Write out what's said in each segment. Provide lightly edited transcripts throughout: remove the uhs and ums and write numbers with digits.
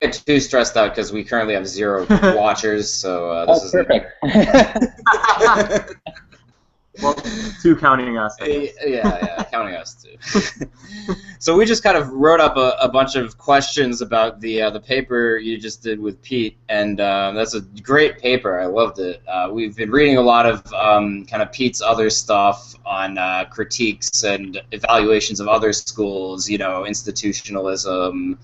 get too stressed out because we currently have 0 watchers, so this is perfect. Well, 2 counting us. Yeah, counting us too. So we just kind of wrote up a bunch of questions about the paper you just did with Pete, and that's a great paper. I loved it. We've been reading a lot of kind of Pete's other stuff on critiques and evaluations of other schools, you know, institutionalism,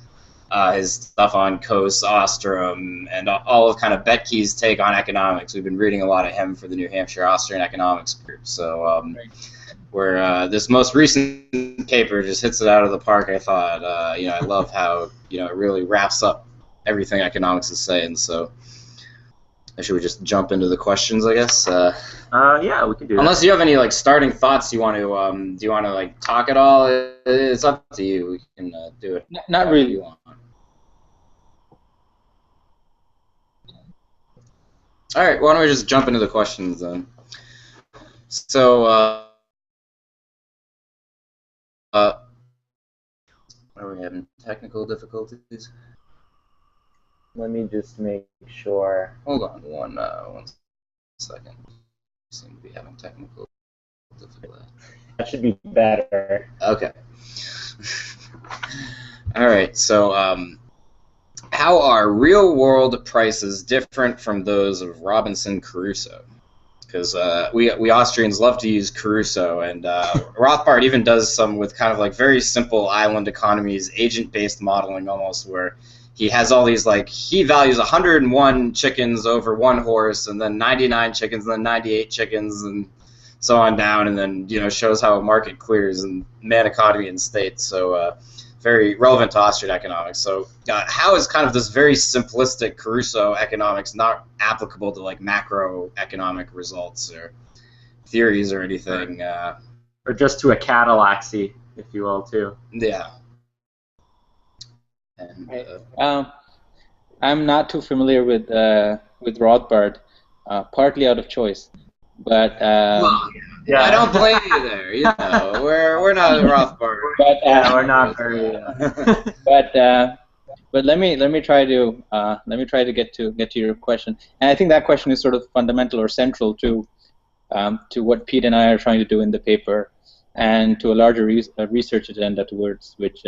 his stuff on Coase, Ostrom, and all of kind of Boettke's take on economics. We've been reading a lot of him for the new Hampshire Austrian Economics Group. So where this most recent paper just hits it out of the park, I thought, you know, I love how, you know, it really wraps up everything economics is saying. So should we just jump into the questions, I guess? Yeah, we can do that. Unless you have any like starting thoughts you want to, do you want to like talk at all? It's up to you. We can do it. Not really. You want. All right, why don't we just jump into the questions then? So, are we having technical difficulties? Let me just make sure. Hold on one second. Seem to be having technical difficulties. That should be better. Okay. All right, so how are real-world prices different from those of Robinson Crusoe? Because we Austrians love to use Crusoe, and Rothbard even does some with kind of like very simple island economies, agent-based modeling almost, where he has all these, like, he values 101 chickens over 1 horse, and then 99 chickens, and then 98 chickens, and so on down, and then, you know, shows how a market clears and man economy and state. So very relevant to Austrian economics. So how is kind of this very simplistic Crusoe economics not applicable to like macroeconomic results or theories or anything? Or just to a Cadillac-y, if you will, too. Yeah. And, I'm not too familiar with Rothbard, partly out of choice, but well, yeah, I don't blame you there. You know, we're not Rothbard. But we're not very. But let me try to get to your question, and I think that question is sort of fundamental or central to what Pete and I are trying to do in the paper, and to a larger research agenda towards which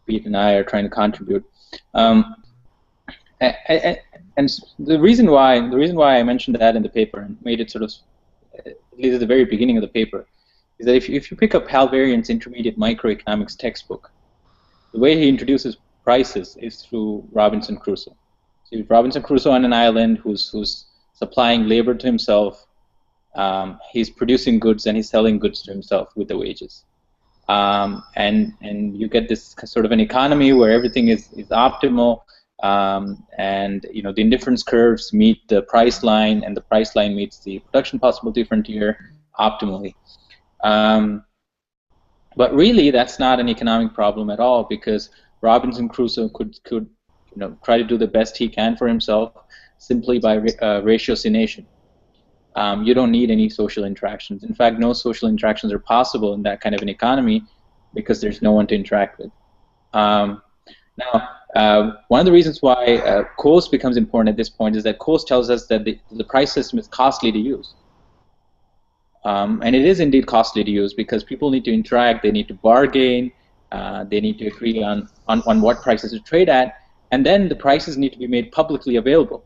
Pete and I are trying to contribute. And the reason why I mentioned that in the paper and made it sort of at least at the very beginning of the paper is that if you pick up Hal Varian's intermediate microeconomics textbook, the way he introduces prices is through Robinson Crusoe. So Robinson Crusoe on an island who's supplying labor to himself. He's producing goods and he's selling goods to himself with the wages. And you get this sort of an economy where everything is optimal, and you know the indifference curves meet the price line, and the price line meets the production possibility frontier optimally. But really, that's not an economic problem at all, because Robinson Crusoe could you know try to do the best he can for himself simply by ratiocination. You don't need any social interactions. In fact, no social interactions are possible in that kind of an economy because there's no one to interact with. Now, one of the reasons why Coase becomes important at this point is that Coase tells us that the price system is costly to use. And it is indeed costly to use because people need to interact, they need to bargain, they need to agree on what prices to trade at, and then the prices need to be made publicly available.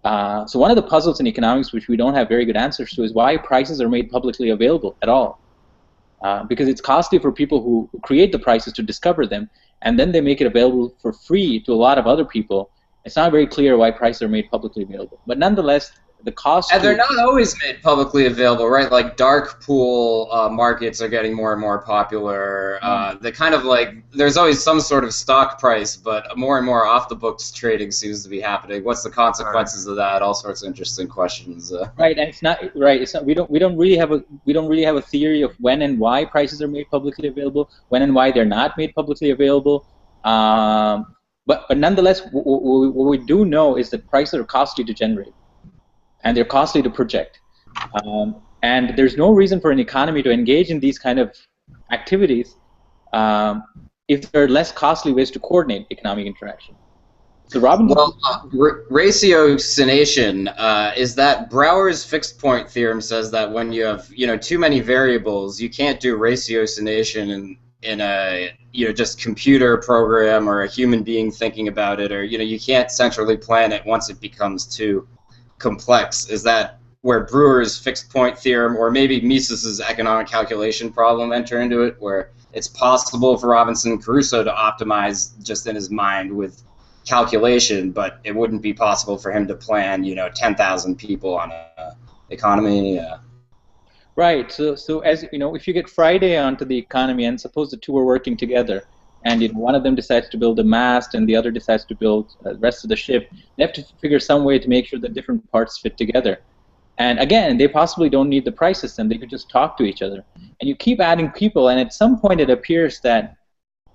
So one of the puzzles in economics which we don't have very good answers to is why prices are made publicly available at all. Because it's costly for people who create the prices to discover them, and then they make it available for free to a lot of other people. It's not very clear why prices are made publicly available. But nonetheless, the cost... And they're not always made publicly available, right? Like dark pool markets are getting more and more popular. They kind of like, there's always some sort of stock price, but more and more off-the-books trading seems to be happening. What's the consequences of that? All sorts of interesting questions. Right, and it's not right. It's not. We don't really have a theory of when and why prices are made publicly available, when and why they're not made publicly available. But nonetheless, what we do know is that prices are costly to generate, and they're costly to project. And there's no reason for an economy to engage in these kind of activities if there are less costly ways to coordinate economic interaction. So Robinson. Well, ratiocination is that Brouwer's fixed point theorem says that when you have too many variables, you can't do ratiocination in a just computer program or a human being thinking about it, or you can't centrally plan it once it becomes too complex. Is that where Brouwer's fixed point theorem, or maybe Mises's economic calculation problem, enter into it, where it's possible for Robinson Crusoe to optimize just in his mind with calculation, but it wouldn't be possible for him to plan 10,000 people on a economy? Right. So as if you get Friday onto the economy, and suppose the two are working together, and one of them decides to build a mast and the other decides to build the rest of the ship, they have to figure some way to make sure that different parts fit together. And again, they possibly don't need the price system. They could just talk to each other. And you keep adding people, and at some point it appears that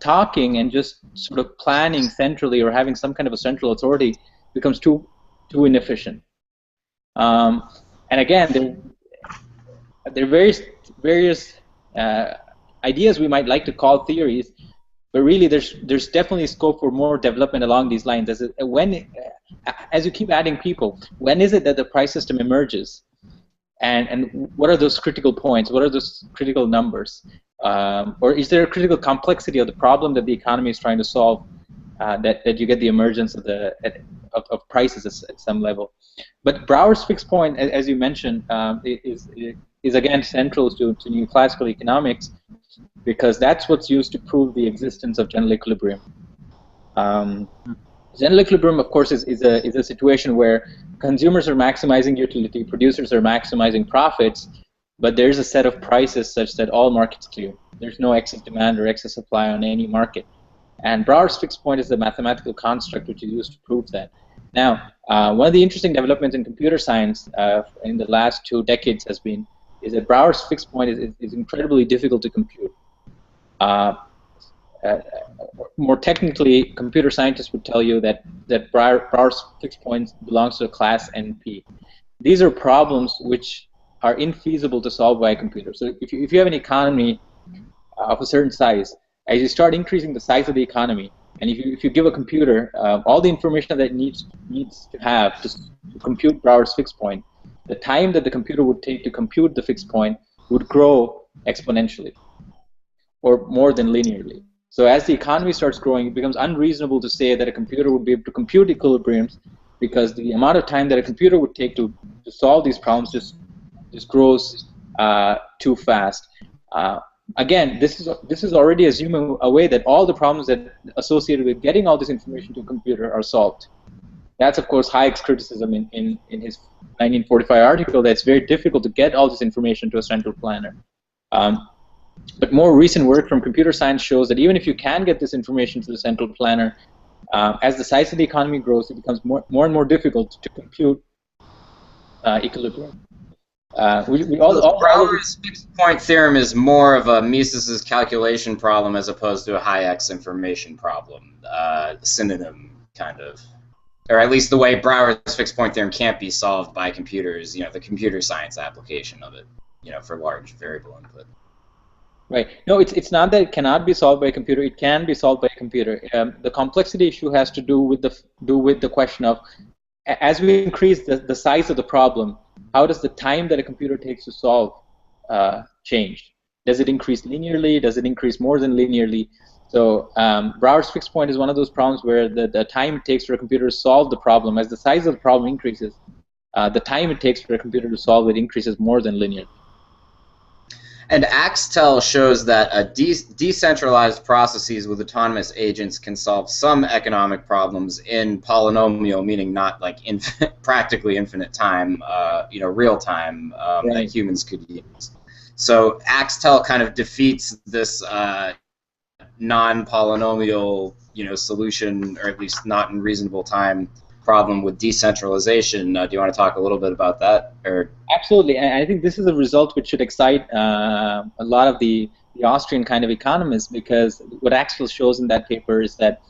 talking and just sort of planning centrally or having some kind of a central authority becomes too inefficient. And again, there are various ideas we might like to call theories, but really there's definitely scope for more development along these lines. As you keep adding people, when is it that the price system emerges? And what are those critical points? What are those critical numbers? Or is there a critical complexity of the problem that the economy is trying to solve that you get the emergence of prices at some level? But Brouwer's fixed point, as you mentioned, is again central to neoclassical economics, because that's what's used to prove the existence of general equilibrium. General equilibrium, of course, is a situation where consumers are maximizing utility, producers are maximizing profits, but there's a set of prices such that all markets clear. There's no excess demand or excess supply on any market. And Brouwer's fixed point is the mathematical construct which is used to prove that. Now, one of the interesting developments in computer science in the last 2 decades is that Brouwer's fixed point is incredibly difficult to compute. More technically, computer scientists would tell you that Brouwer's fixed point belongs to a class NP. These are problems which are infeasible to solve by a computer. So if you have an economy of a certain size, as you start increasing the size of the economy, and if you give a computer all the information that it needs to have to compute Brouwer's fixed point, the time that the computer would take to compute the fixed point would grow exponentially, or more than linearly. So as the economy starts growing, it becomes unreasonable to say that a computer would be able to compute equilibriums, because the amount of time that a computer would take to solve these problems just grows too fast. Again, this is already assuming away that all the problems that associated with getting all this information to a computer are solved. That's, of course, Hayek's criticism in his 1945 article, that it's very difficult to get all this information to a central planner. But more recent work from computer science shows that even if you can get this information to the central planner, as the size of the economy grows, it becomes more and more difficult to compute equilibrium. Brouwer's fixed point theorem is more of a Mises's calculation problem as opposed to a Hayek's information problem, synonym kind of, or at least the way Brouwer's fixed point theorem can't be solved by computers. The computer science application of it, for large variable input. Right. No, it's not that it cannot be solved by a computer. It can be solved by a computer. The complexity issue has to do with the question of, as we increase the size of the problem, how does the time that a computer takes to solve change? Does it increase linearly? Does it increase more than linearly? So Brouwer's fixed point is one of those problems where the time it takes for a computer to solve the problem, as the size of the problem increases, the time it takes for a computer to solve it increases more than linearly. And Axtel shows that decentralized processes with autonomous agents can solve some economic problems in polynomial, meaning not like practically infinite time, real time that humans could use. So Axtel kind of defeats this non-polynomial, solution, or at least not in reasonable time, problem with decentralization. Do you want to talk a little bit about that? Or absolutely, and I think this is a result which should excite a lot of the Austrian kind of economists, because what Axel shows in that paper is that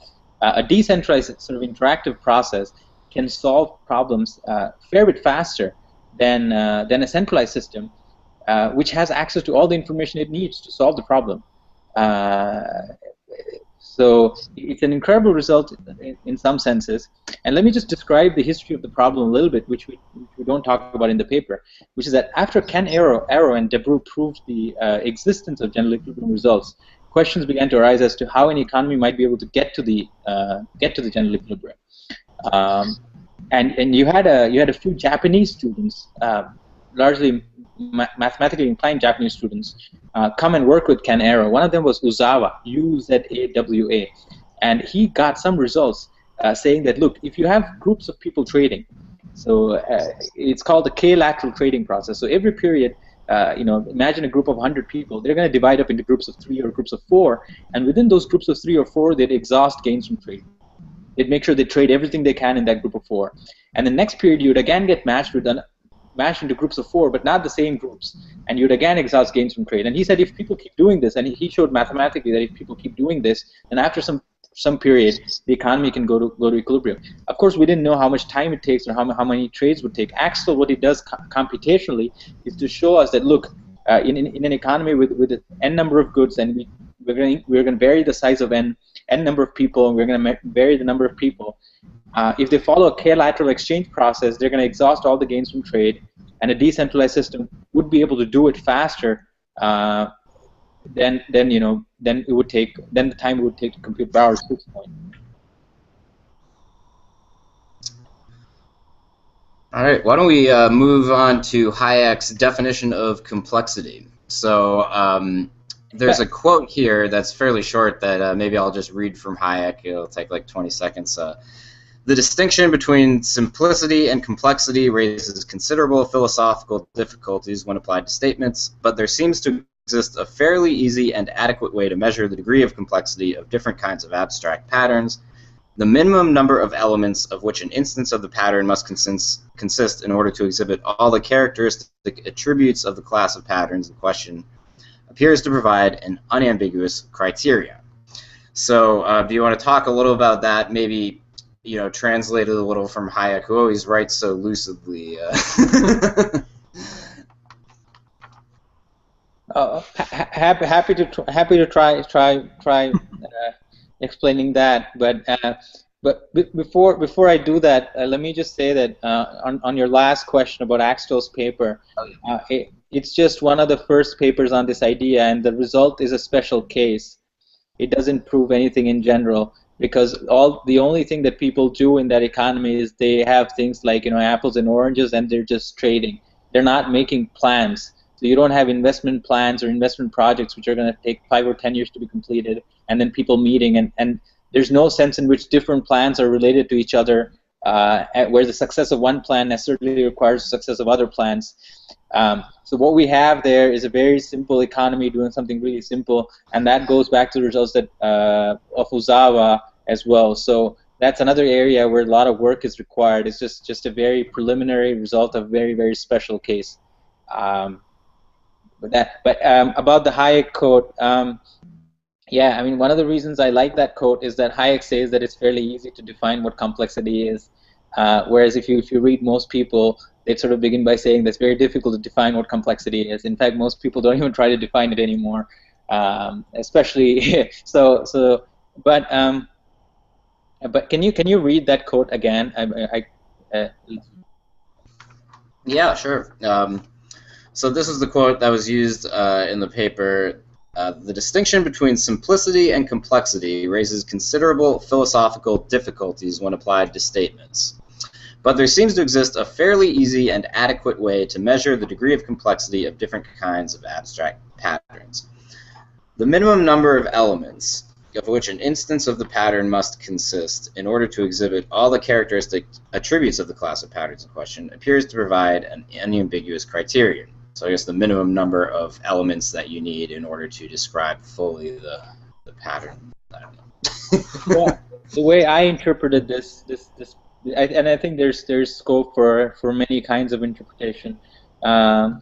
a decentralized sort of interactive process can solve problems a fair bit faster than a centralized system, which has access to all the information it needs to solve the problem. So it's an incredible result in some senses. And let me just describe the history of the problem a little bit, which we don't talk about in the paper, which is that after Ken Arrow and Debreu proved the existence of general equilibrium results, questions began to arise as to how an economy might be able to get to the general equilibrium. And you had a few Japanese students, largely mathematically inclined Japanese students, come and work with Ken Arrow. One of them was Uzawa, U-Z-A-W-A, and he got some results saying that, look, if you have groups of people trading, so it's called the K-lateral trading process. So every period, imagine a group of 100 people. They're going to divide up into groups of 3 or groups of 4, and within those groups of 3 or 4, they'd exhaust gains from trading. They'd make sure they trade everything they can in that group of 4. And the next period, you'd again get matched into groups of 4, but not the same groups, and you'd again exhaust gains from trade. And he said if people keep doing this, and he showed mathematically that if people keep doing this, then after some period, the economy can go to equilibrium. Of course, we didn't know how much time it takes or how many trades would take. Axel, what he does computationally is to show us that, look, in an economy with n number of goods, and we're going to vary the size of n number of people, and we're going to vary the number of people. If they follow a k-lateral exchange process, they're going to exhaust all the gains from trade, and a decentralized system would be able to do it faster than the time it would take to compute Bauer's fixed point. All right, why don't we move on to Hayek's definition of complexity? So there's a quote here that's fairly short that maybe I'll just read from Hayek. It'll take like 20 seconds. The distinction between simplicity and complexity raises considerable philosophical difficulties when applied to statements, but there seems to exist a fairly easy and adequate way to measure the degree of complexity of different kinds of abstract patterns. The minimum number of elements of which an instance of the pattern must consist in order to exhibit all the characteristic attributes of the class of patterns in question appears to provide an unambiguous criteria. So do you want to talk a little about that, maybe translated a little from Hayek, who always writes so lucidly? Happy to try explaining that, but before I do that, let me just say that on your last question about Axtel's paper, it's just one of the first papers on this idea, and the result is a special case. It doesn't prove anything in general, because the only thing that people do in that economy is they have things like apples and oranges, and they're just trading. They're not making plans. So you don't have investment plans or investment projects which are going to take 5 or 10 years to be completed, and then people meeting, and there's no sense in which different plans are related to each other, where the success of one plan necessarily requires the success of other plans. So what we have there is a very simple economy doing something really simple, and that goes back to the results that of Uzawa as well. So that's another area where a lot of work is required. It's just a very preliminary result of a very, very special case. But about the Hayek quote, yeah, I mean, one of the reasons I like that quote is that Hayek says that it's fairly easy to define what complexity is, whereas if you read most people, they sort of begin by saying that's very difficult to define what complexity is. In fact, most people don't even try to define it anymore, especially But can you read that quote again? Yeah, sure. So this is the quote that was used in the paper. The distinction between simplicity and complexity raises considerable philosophical difficulties when applied to statements. But there seems to exist a fairly easy and adequate way to measure the degree of complexity of different kinds of abstract patterns. The minimum number of elements of which an instance of the pattern must consist in order to exhibit all the characteristic attributes of the class of patterns in question appears to provide an unambiguous criterion. So I guess the minimum number of elements that you need in order to describe fully the pattern. I don't know. Yeah, the way I interpreted this, and I think there's scope for many kinds of interpretation. The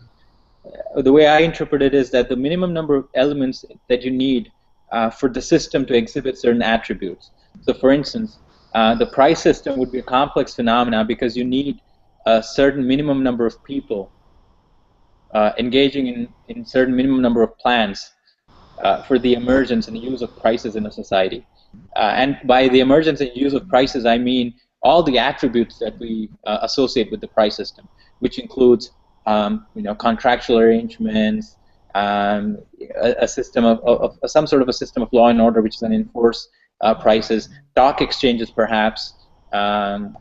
way I interpret it is that the minimum number of elements that you need for the system to exhibit certain attributes. So, for instance, the price system would be a complex phenomena because you need a certain minimum number of people engaging in certain minimum number of plans for the emergence and the use of prices in a society. And by the emergence and use of prices, I mean all the attributes that we associate with the price system, which includes contractual arrangements, a system of some sort of a system of law and order which then enforce prices, stock exchanges perhaps, and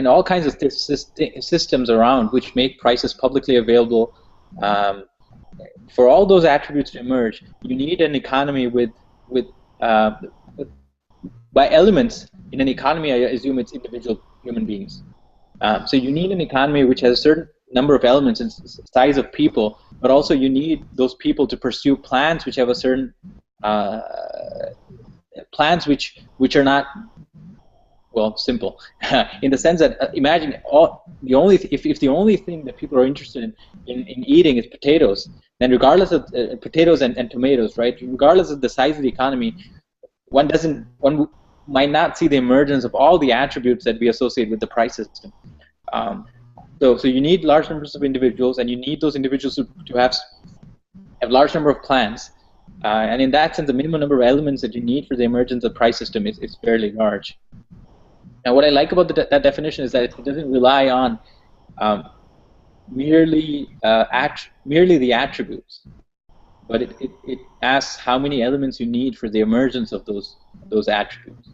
all kinds of systems around which make prices publicly available. For all those attributes to emerge, you need an economy with by elements in an economy, I assume it's individual human beings. So you need an economy which has a certain number of elements and size of people, but also you need those people to pursue plans which have a certain plans which are not, well, simple, in the sense that imagine if the only thing that people are interested in eating is potatoes, then regardless of potatoes and tomatoes, right? Regardless of the size of the economy, one might not see the emergence of all the attributes that we associate with the price system. So you need large numbers of individuals, and you need those individuals to have large number of plans. And in that sense, the minimum number of elements that you need for the emergence of the price system is fairly large. Now, what I like about that definition is that it doesn't rely on merely the attributes, but it asks how many elements you need for the emergence of those attributes,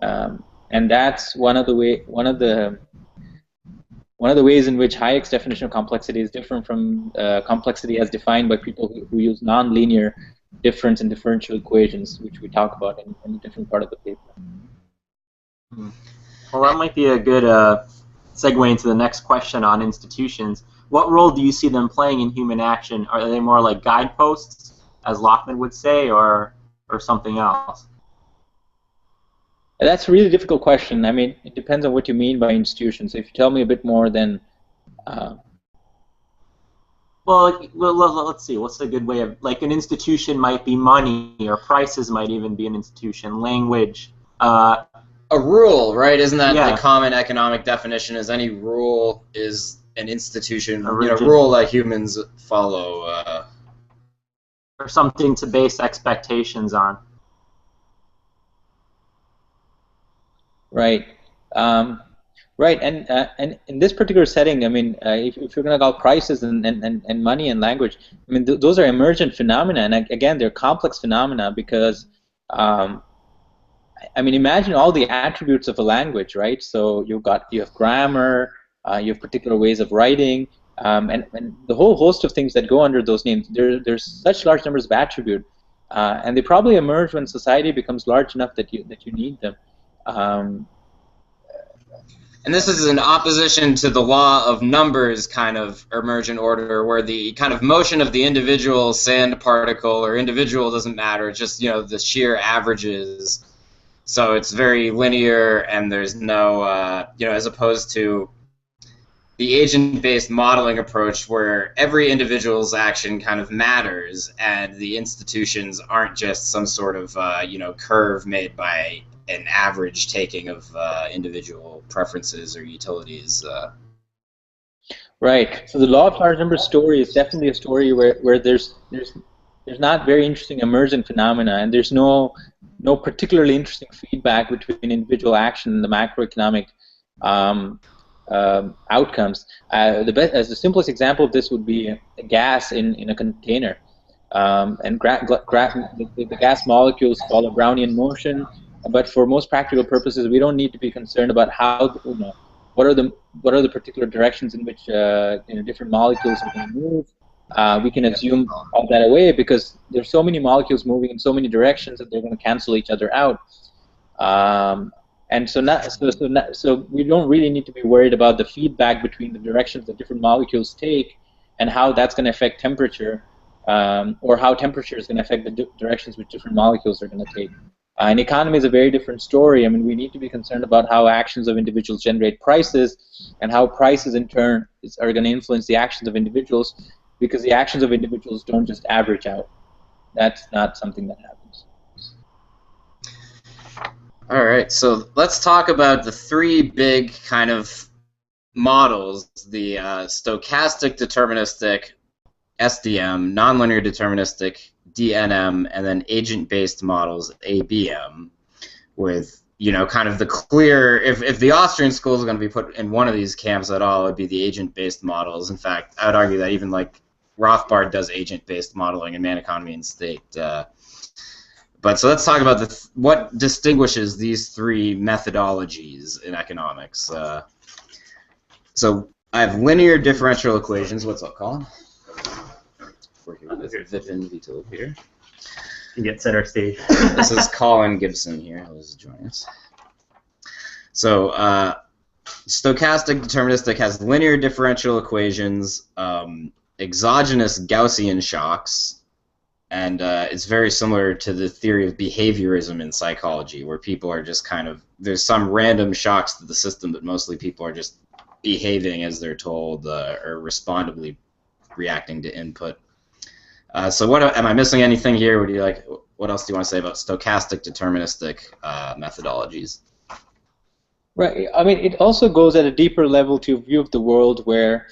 and that's one of the ways in which Hayek's definition of complexity is different from complexity as defined by people who use nonlinear difference and differential equations, which we talk about in a different part of the paper. Well, that might be a good segue into the next question on institutions. What role do you see them playing in human action? Are they more like guideposts, as Lockman would say, or something else? That's a really difficult question. I mean, it depends on what you mean by institutions. If you tell me a bit more, then... Well, let's see. What's a good way of... Like, an institution might be money, or prices might even be an institution, language... a rule, right? Isn't that Yeah. the common economic definition? Is any rule is an institution, rigid rule that humans follow. Or something to base expectations on. Right. Right, and in this particular setting, I mean, if you're going to call prices and money and language, I mean, those are emergent phenomena, and again, they're complex phenomena because, I mean, imagine all the attributes of a language, right? So you have grammar, you have particular ways of writing, and the whole host of things that go under those names. There's such large numbers of attributes, and they probably emerge when society becomes large enough that you need them. And this is in opposition to the law of numbers kind of emergent order, where the kind of motion of the individual sand particle or individual doesn't matter, it's just, the sheer averages. So it's very linear, and there's no, as opposed to the agent-based modeling approach where every individual's action kind of matters, and the institutions aren't just some sort of, curve made by an average taking of individual preferences or utilities. Right. So the law of large numbers story is definitely a story where there's not very interesting emergent phenomena, and there's no particularly interesting feedback between individual action and the macroeconomic outcomes. As the simplest example of this would be a gas in a container, and the gas molecules follow Brownian motion. But for most practical purposes, we don't need to be concerned about how, what are the particular directions in which different molecules are going to move. We can assume all that away because there's so many molecules moving in so many directions that they're going to cancel each other out. And so we don't really need to be worried about the feedback between the directions that different molecules take and how that's going to affect temperature, or how temperature is going to affect the directions which different molecules are going to take. An economy is a very different story. I mean, we need to be concerned about how actions of individuals generate prices, and how prices in turn are going to influence the actions of individuals, because the actions of individuals don't just average out. That's not something that happens. All right, so let's talk about the three big kind of models: the stochastic deterministic, SDM, nonlinear deterministic, DNM, and then agent-based models, ABM, with, you know, kind of the clear, if the Austrian school is going to be put in one of these camps at all, it would be the agent-based models. In fact, I would argue that even like Rothbard does agent-based modeling in Man, Economy, and State. But so let's talk about what distinguishes these three methodologies in economics. So I have linear differential equations. What's up, Colin? Working with Vipin Veetil here. You get center stage. This is Colin Gibson here, who's joining us. So stochastic deterministic has linear differential equations, exogenous Gaussian shocks, and it's very similar to the theory of behaviorism in psychology, where people are just kind of, there's some random shocks to the system, but mostly people are just behaving as they're told, or respondibly reacting to input. So what am I missing anything here? What else do you want to say about stochastic deterministic methodologies? Right. I mean, it also goes at a deeper level to a view of the world where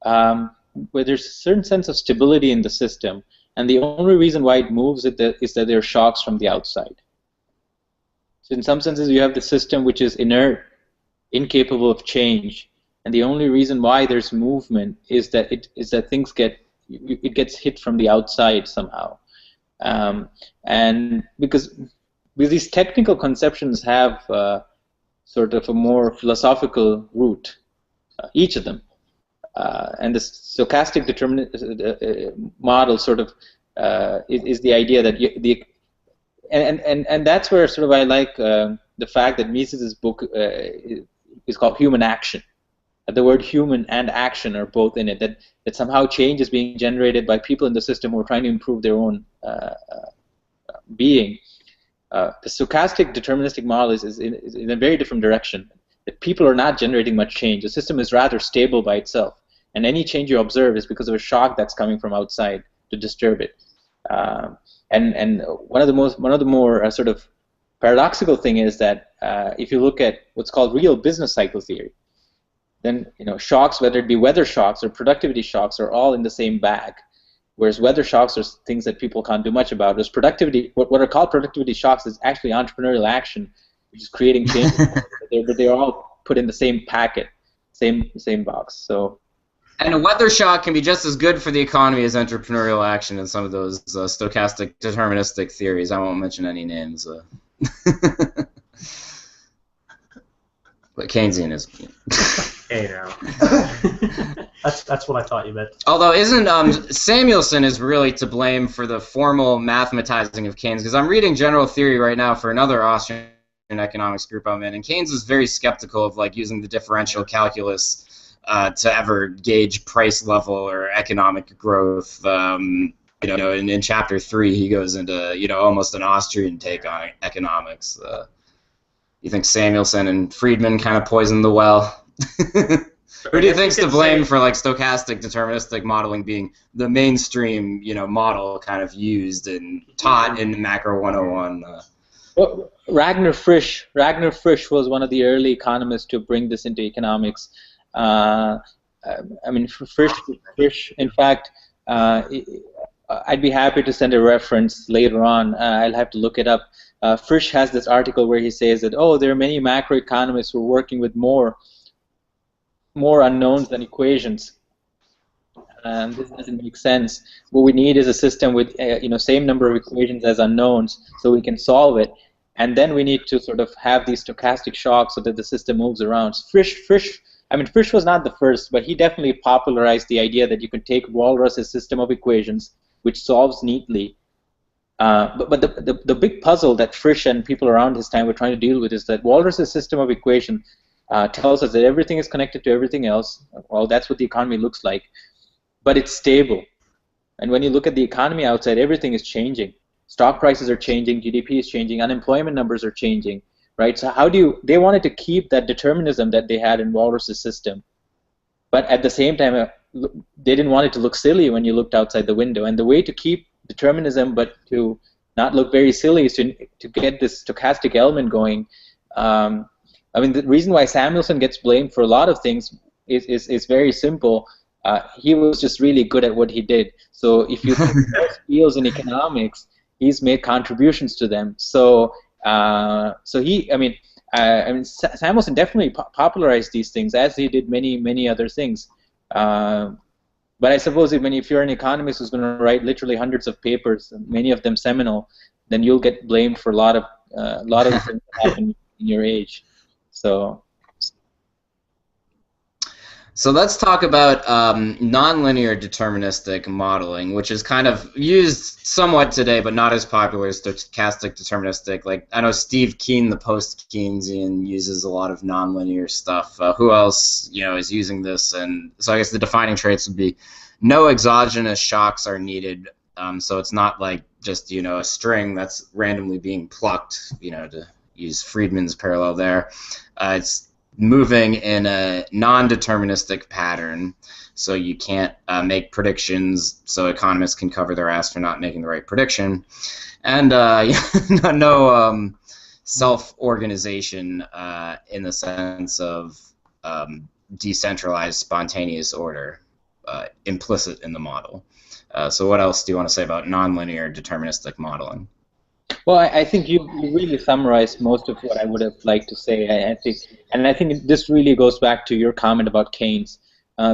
there's a certain sense of stability in the system, and the only reason why it moves is that there are shocks from the outside. So in some senses, you have the system which is inert, incapable of change, and the only reason why there's movement is that things gets hit from the outside somehow, and because these technical conceptions have sort of a more philosophical root, each of them, and the stochastic model sort of is the idea that and that's where sort of I like the fact that Mises's book is called Human Action. The word human and action are both in it, that somehow change is being generated by people in the system who are trying to improve their own being. The stochastic deterministic model is in a very different direction. That people are not generating much change. The system is rather stable by itself, and any change you observe is because of a shock that's coming from outside to disturb it. And one of the more sort of paradoxical thing is that if you look at what's called real business cycle theory, then shocks, whether it be weather shocks or productivity shocks, are all in the same bag. Whereas weather shocks are things that people can't do much about. Whereas productivity, what are called productivity shocks, is actually entrepreneurial action, which is creating change. But they're all put in the same packet, same box. So. And a weather shock can be just as good for the economy as entrepreneurial action in some of those stochastic deterministic theories. I won't mention any names. But Keynesianism. Hey now. That's what I thought you meant. Although Samuelson is really to blame for the formal mathematizing of Keynes, because I'm reading general theory right now for another Austrian economics group I'm in, and Keynes is very skeptical of using the differential calculus to ever gauge price level or economic growth. In chapter 3 he goes into almost an Austrian take on economics. You think Samuelson and Friedman kind of poisoned the well? Who do you think's to blame for stochastic deterministic modeling being the mainstream model kind of used and taught in Macro 101? Well, Ragnar Frisch was one of the early economists to bring this into economics. I mean, Frisch, in fact, I'd be happy to send a reference later on. I'll have to look it up. Frisch has this article where he says that, there are many macroeconomists who are working with more unknowns than equations. And this doesn't make sense. What we need is a system with same number of equations as unknowns, so we can solve it. And then we need to sort of have these stochastic shocks so that the system moves around. Frisch was not the first, but he definitely popularized the idea that you can take Walras's system of equations, which solves neatly. But the big puzzle that Frisch and people around his time were trying to deal with is that Walras's system of equation tells us that everything is connected to everything else. Well, that's what the economy looks like, but it's stable. And when you look at the economy outside, everything is changing. Stock prices are changing, GDP is changing, unemployment numbers are changing, right? So they wanted to keep that determinism that they had in Walras's system, but at the same time, they didn't want it to look silly when you looked outside the window. And the way to keep determinism but to not look very silly is to get this stochastic element going. I mean, the reason why Samuelson gets blamed for a lot of things is very simple. he was just really good at what he did. So if you think most fields in economics, he's made contributions to them. So Samuelson definitely popularized these things, as he did many other things. But I suppose if you're an economist who's going to write literally hundreds of papers, many of them seminal, then you'll get blamed for a lot of the things that happen in your age. So let's talk about nonlinear deterministic modeling, which is kind of used somewhat today, but not as popular as stochastic deterministic. Like, I know Steve Keen, the post-Keynesian, uses a lot of nonlinear stuff. Who else, is using this? And so I guess the defining traits would be no exogenous shocks are needed. So it's not like just a string that's randomly being plucked. To use Friedman's parallel there. It's moving in a non-deterministic pattern, so you can't make predictions, so economists can cover their ass for not making the right prediction, and no self-organization in the sense of decentralized spontaneous order implicit in the model. So what else do you want to say about nonlinear deterministic modeling? Well, I think you really summarized most of what I would have liked to say. I think this really goes back to your comment about Keynes,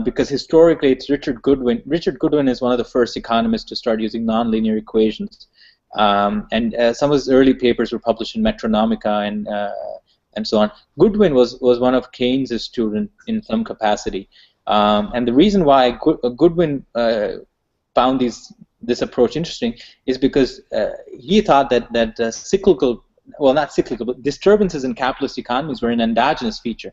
because historically it's Richard Goodwin. Richard Goodwin is one of the first economists to start using nonlinear equations, and some of his early papers were published in Metronomica and so on. Goodwin was one of Keynes' students in some capacity, and the reason why Goodwin found this approach interesting is because he thought that cyclical, well, not cyclical, but disturbances in capitalist economies were an endogenous feature.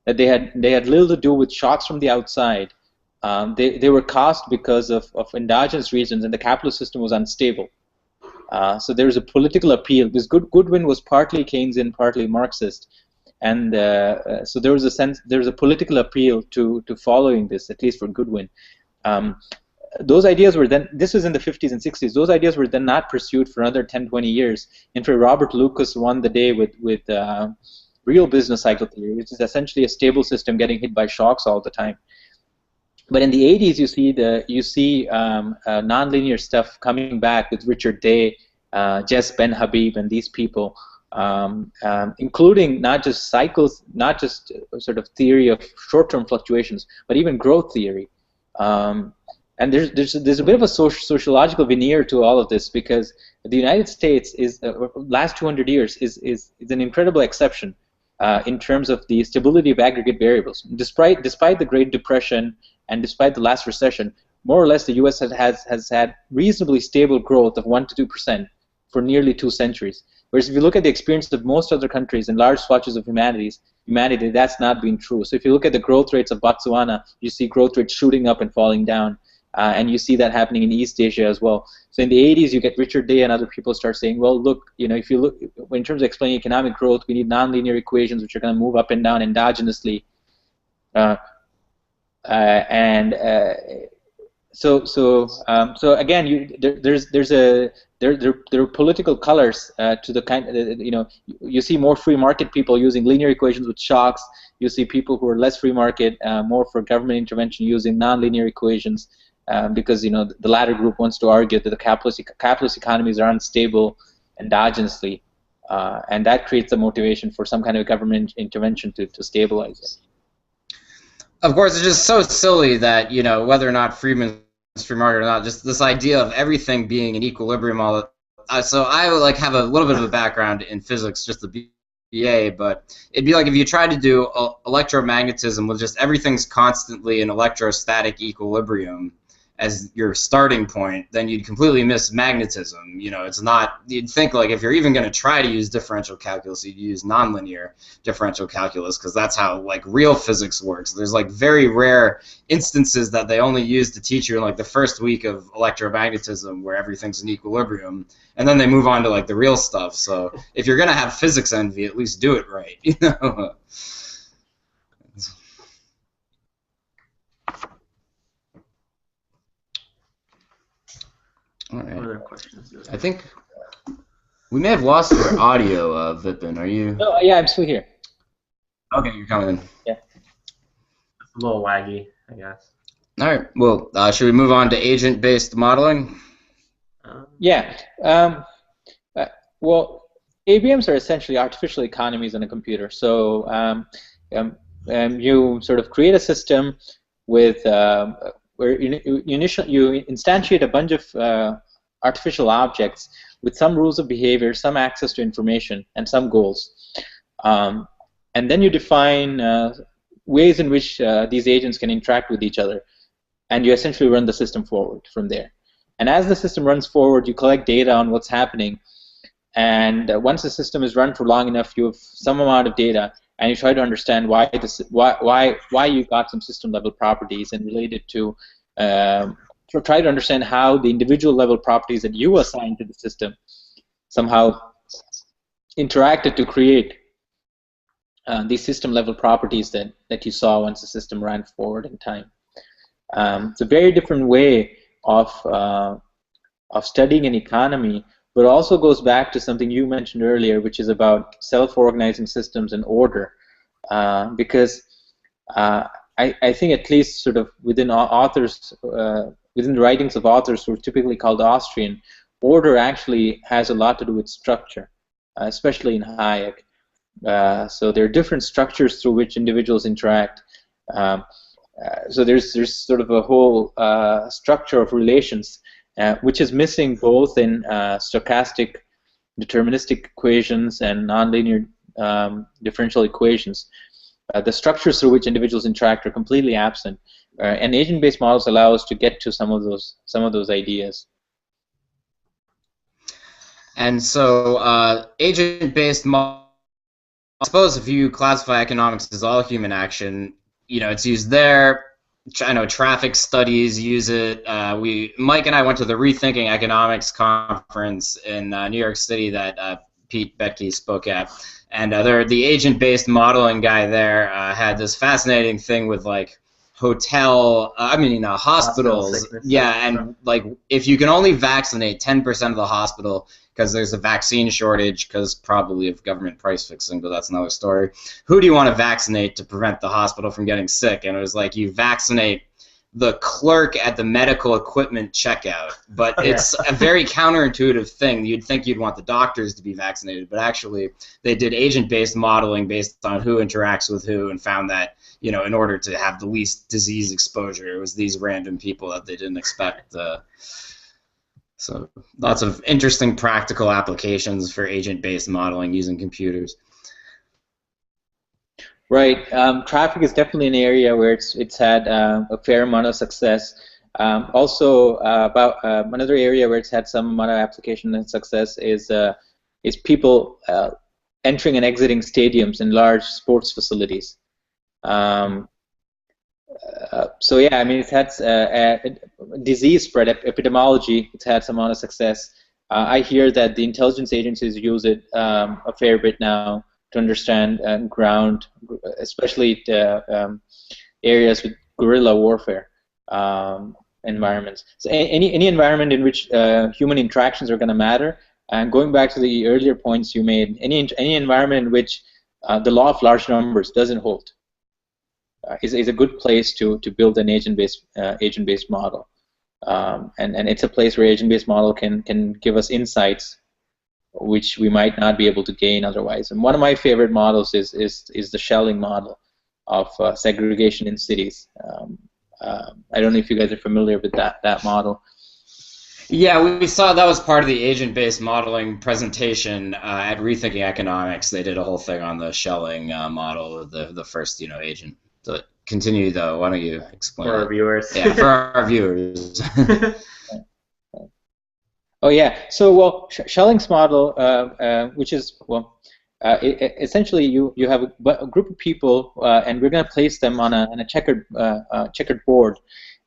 That they had little to do with shocks from the outside. They were caused because of endogenous reasons, and the capitalist system was unstable. So there was a political appeal. Because Goodwin was partly Keynesian, partly Marxist, and so there was a political appeal to following this, at least for Goodwin. Those ideas were then, this was in the 50s and 60s, those ideas were then not pursued for another 10, 20 years. In fact, Robert Lucas won the day with real business cycle theory, which is essentially a stable system getting hit by shocks all the time. But in the 80s, you see nonlinear stuff coming back with Richard Day, Jess Ben Habib, and these people, including not just cycles, not just sort of theory of short-term fluctuations, but even growth theory. And there's a bit of a sociological veneer to all of this, because the United States is last 200 years is an incredible exception in terms of the stability of aggregate variables. Despite the Great Depression and despite the last recession, more or less the U.S. has had reasonably stable growth of 1 to 2% for nearly 2 centuries. Whereas if you look at the experience of most other countries in large swatches of humanity, that's not been true. So if you look at the growth rates of Botswana, you see growth rates shooting up and falling down. And you see that happening in East Asia as well. So in the 80s, you get Richard Day and other people start saying, well, look, if you look, in terms of explaining economic growth, we need nonlinear equations which are going to move up and down endogenously. So again, there are political colors to the kind. You see more free market people using linear equations with shocks. You see people who are less free market, more for government intervention, using nonlinear equations. Because the latter group wants to argue that the capitalist economies are unstable endogenously, and that creates a motivation for some kind of government intervention to stabilize it. Of course, it's just so silly that whether or not Friedman's free market or not, just this idea of everything being in equilibrium all the so I have a little bit of a background in physics, just the BA, but it'd be like if you tried to do electromagnetism with just everything's constantly in electrostatic equilibrium as your starting point, then you'd completely miss magnetism. It's not, you'd think like if you're even going to try to use differential calculus, you'd use nonlinear differential calculus, because that's how real physics works. There's very rare instances that they only use to teach you in the first week of electromagnetism where everything's in equilibrium, and then they move on to the real stuff. So if you're going to have physics envy, at least do it right. All right. What other questions? I think we may have lost your audio, Vipin. Are you? No, yeah, I'm still here. Okay, you're coming in. Yeah. It's a little laggy, I guess. All right. Well, should we move on to agent-based modeling? Yeah. Well, ABMs are essentially artificial economies on a computer. So you sort of create a system with where you instantiate a bunch of artificial objects with some rules of behavior, some access to information, and some goals. And then you define ways in which these agents can interact with each other, and you essentially run the system forward from there. And as the system runs forward, you collect data on what's happening. And once the system is run for long enough, you have some amount of data, and you try to understand why you got some system level properties, and relate it to try to understand how the individual level properties that you assign to the system somehow interacted to create these system level properties that you saw once the system ran forward in time. It's a very different way of studying an economy, but also goes back to something you mentioned earlier, which is about self-organizing systems and order. Because I think at least sort of within authors, within the writings of authors who are typically called Austrian, order actually has a lot to do with structure, especially in Hayek. So there are different structures through which individuals interact. So there's sort of a whole structure of relations which is missing both in stochastic deterministic equations and nonlinear differential equations. The structures through which individuals interact are completely absent, and agent-based models allow us to get to some of those ideas. And so agent-based models, I suppose if you classify economics as all human action, it's used there. I know traffic studies use it. Mike and I went to the Rethinking Economics conference in New York City that Pete Boettke spoke at, and the agent-based modeling guy there had this fascinating thing with like hospitals. Yeah, and like if you can only vaccinate 10% of the hospital because there's a vaccine shortage because probably of government price fixing, but that's another story. Who do you want to vaccinate to prevent the hospital from getting sick? And it was like you vaccinate the clerk at the medical equipment checkout. But it's a very counterintuitive thing. You'd think you'd want the doctors to be vaccinated, but actually they did agent-based modeling based on who interacts with who and found that, in order to have the least disease exposure, it was these random people that they didn't expect. So lots of interesting practical applications for agent-based modeling using computers. Right. Traffic is definitely an area where it's had a fair amount of success. Also, about another area where it's had some amount of application and success is people entering and exiting stadiums and large sports facilities. So yeah, I mean, it had disease spread epidemiology. It's had some amount of success. I hear that the intelligence agencies use it a fair bit now to understand ground, especially areas with guerrilla warfare environments. So any environment in which human interactions are going to matter. And going back to the earlier points you made, any environment in which the law of large numbers doesn't hold is a good place to build an agent-based model, and it's a place where agent-based model can give us insights which we might not be able to gain otherwise. And one of my favorite models is the Schelling model of segregation in cities. I don't know if you guys are familiar with that model. Yeah, we saw that was part of the agent-based modeling presentation at Rethinking Economics. They did a whole thing on the Schelling model of the first agent. So continue though. Why don't you explain for our viewers? Yeah, for our viewers. Oh yeah. So well, Schelling's model, which is essentially you have a group of people, and we're going to place them on a checkered board,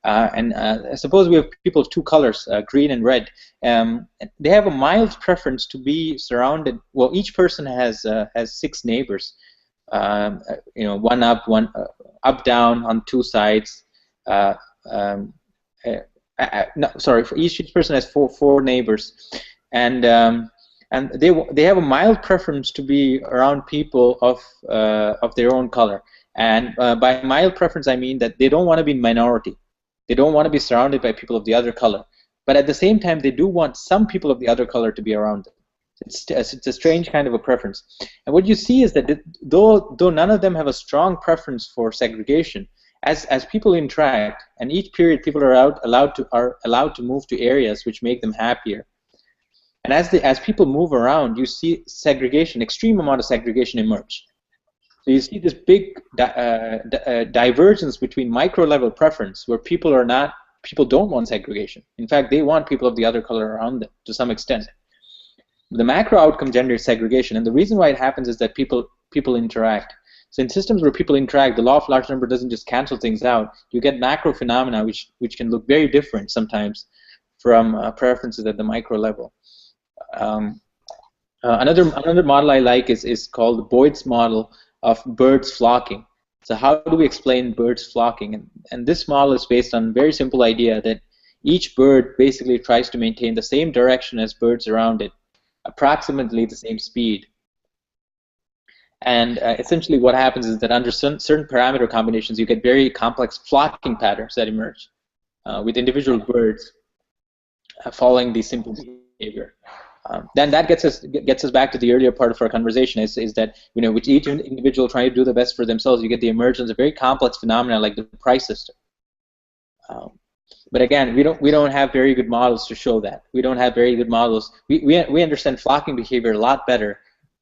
and suppose we have people of two colors, green and red. They have a mild preference to be surrounded. Well, each person has 6 neighbors. One up, one up, down on 2 sides. No, sorry. For each person has four neighbors, and they have a mild preference to be around people of their own color. And by mild preference, I mean that they don't want to be minority. They don't want to be surrounded by people of the other color. But at the same time, they do want some people of the other color to be around them. It's a strange kind of a preference. And what you see is that though none of them have a strong preference for segregation, as people interact, and each period people are allowed to move to areas which make them happier. And as people move around, you see segregation, extreme amount of segregation emerge. So you see this big divergence between micro-level preference, where people don't want segregation. In fact, they want people of the other color around them to some extent. The macro outcome generates segregation, and the reason why it happens is that people interact. So in systems where people interact, the law of large number doesn't just cancel things out. You get macro phenomena which can look very different sometimes from preferences at the micro level. Another model I like is called Boyd's model of birds flocking. So how do we explain birds flocking? And this model is based on a very simple idea that each bird basically tries to maintain the same direction as birds around it, approximately the same speed. And essentially what happens is that under certain parameter combinations, you get very complex flocking patterns that emerge with individual birds following the simple behavior. Then that gets us back to the earlier part of our conversation, is that with each individual trying to do the best for themselves, you get the emergence of very complex phenomena like the price system. But again, we don't have very good models to show that. We don't have very good models. We understand flocking behavior a lot better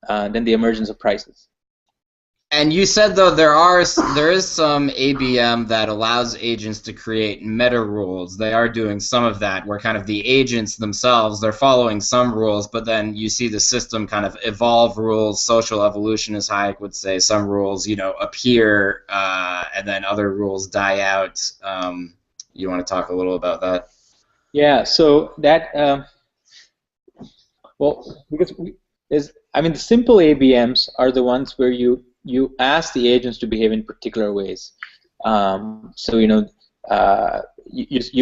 than the emergence of prices. And you said, though, there is some ABM that allows agents to create meta rules. They are doing some of that, where kind of the agents themselves, they're following some rules, but then you see the system kind of evolve rules. Social evolution, as Hayek would say. Some rules, appear, and then other rules die out. You want to talk a little about that? Yeah. So that, the simple ABMs are the ones where you ask the agents to behave in particular ways. So you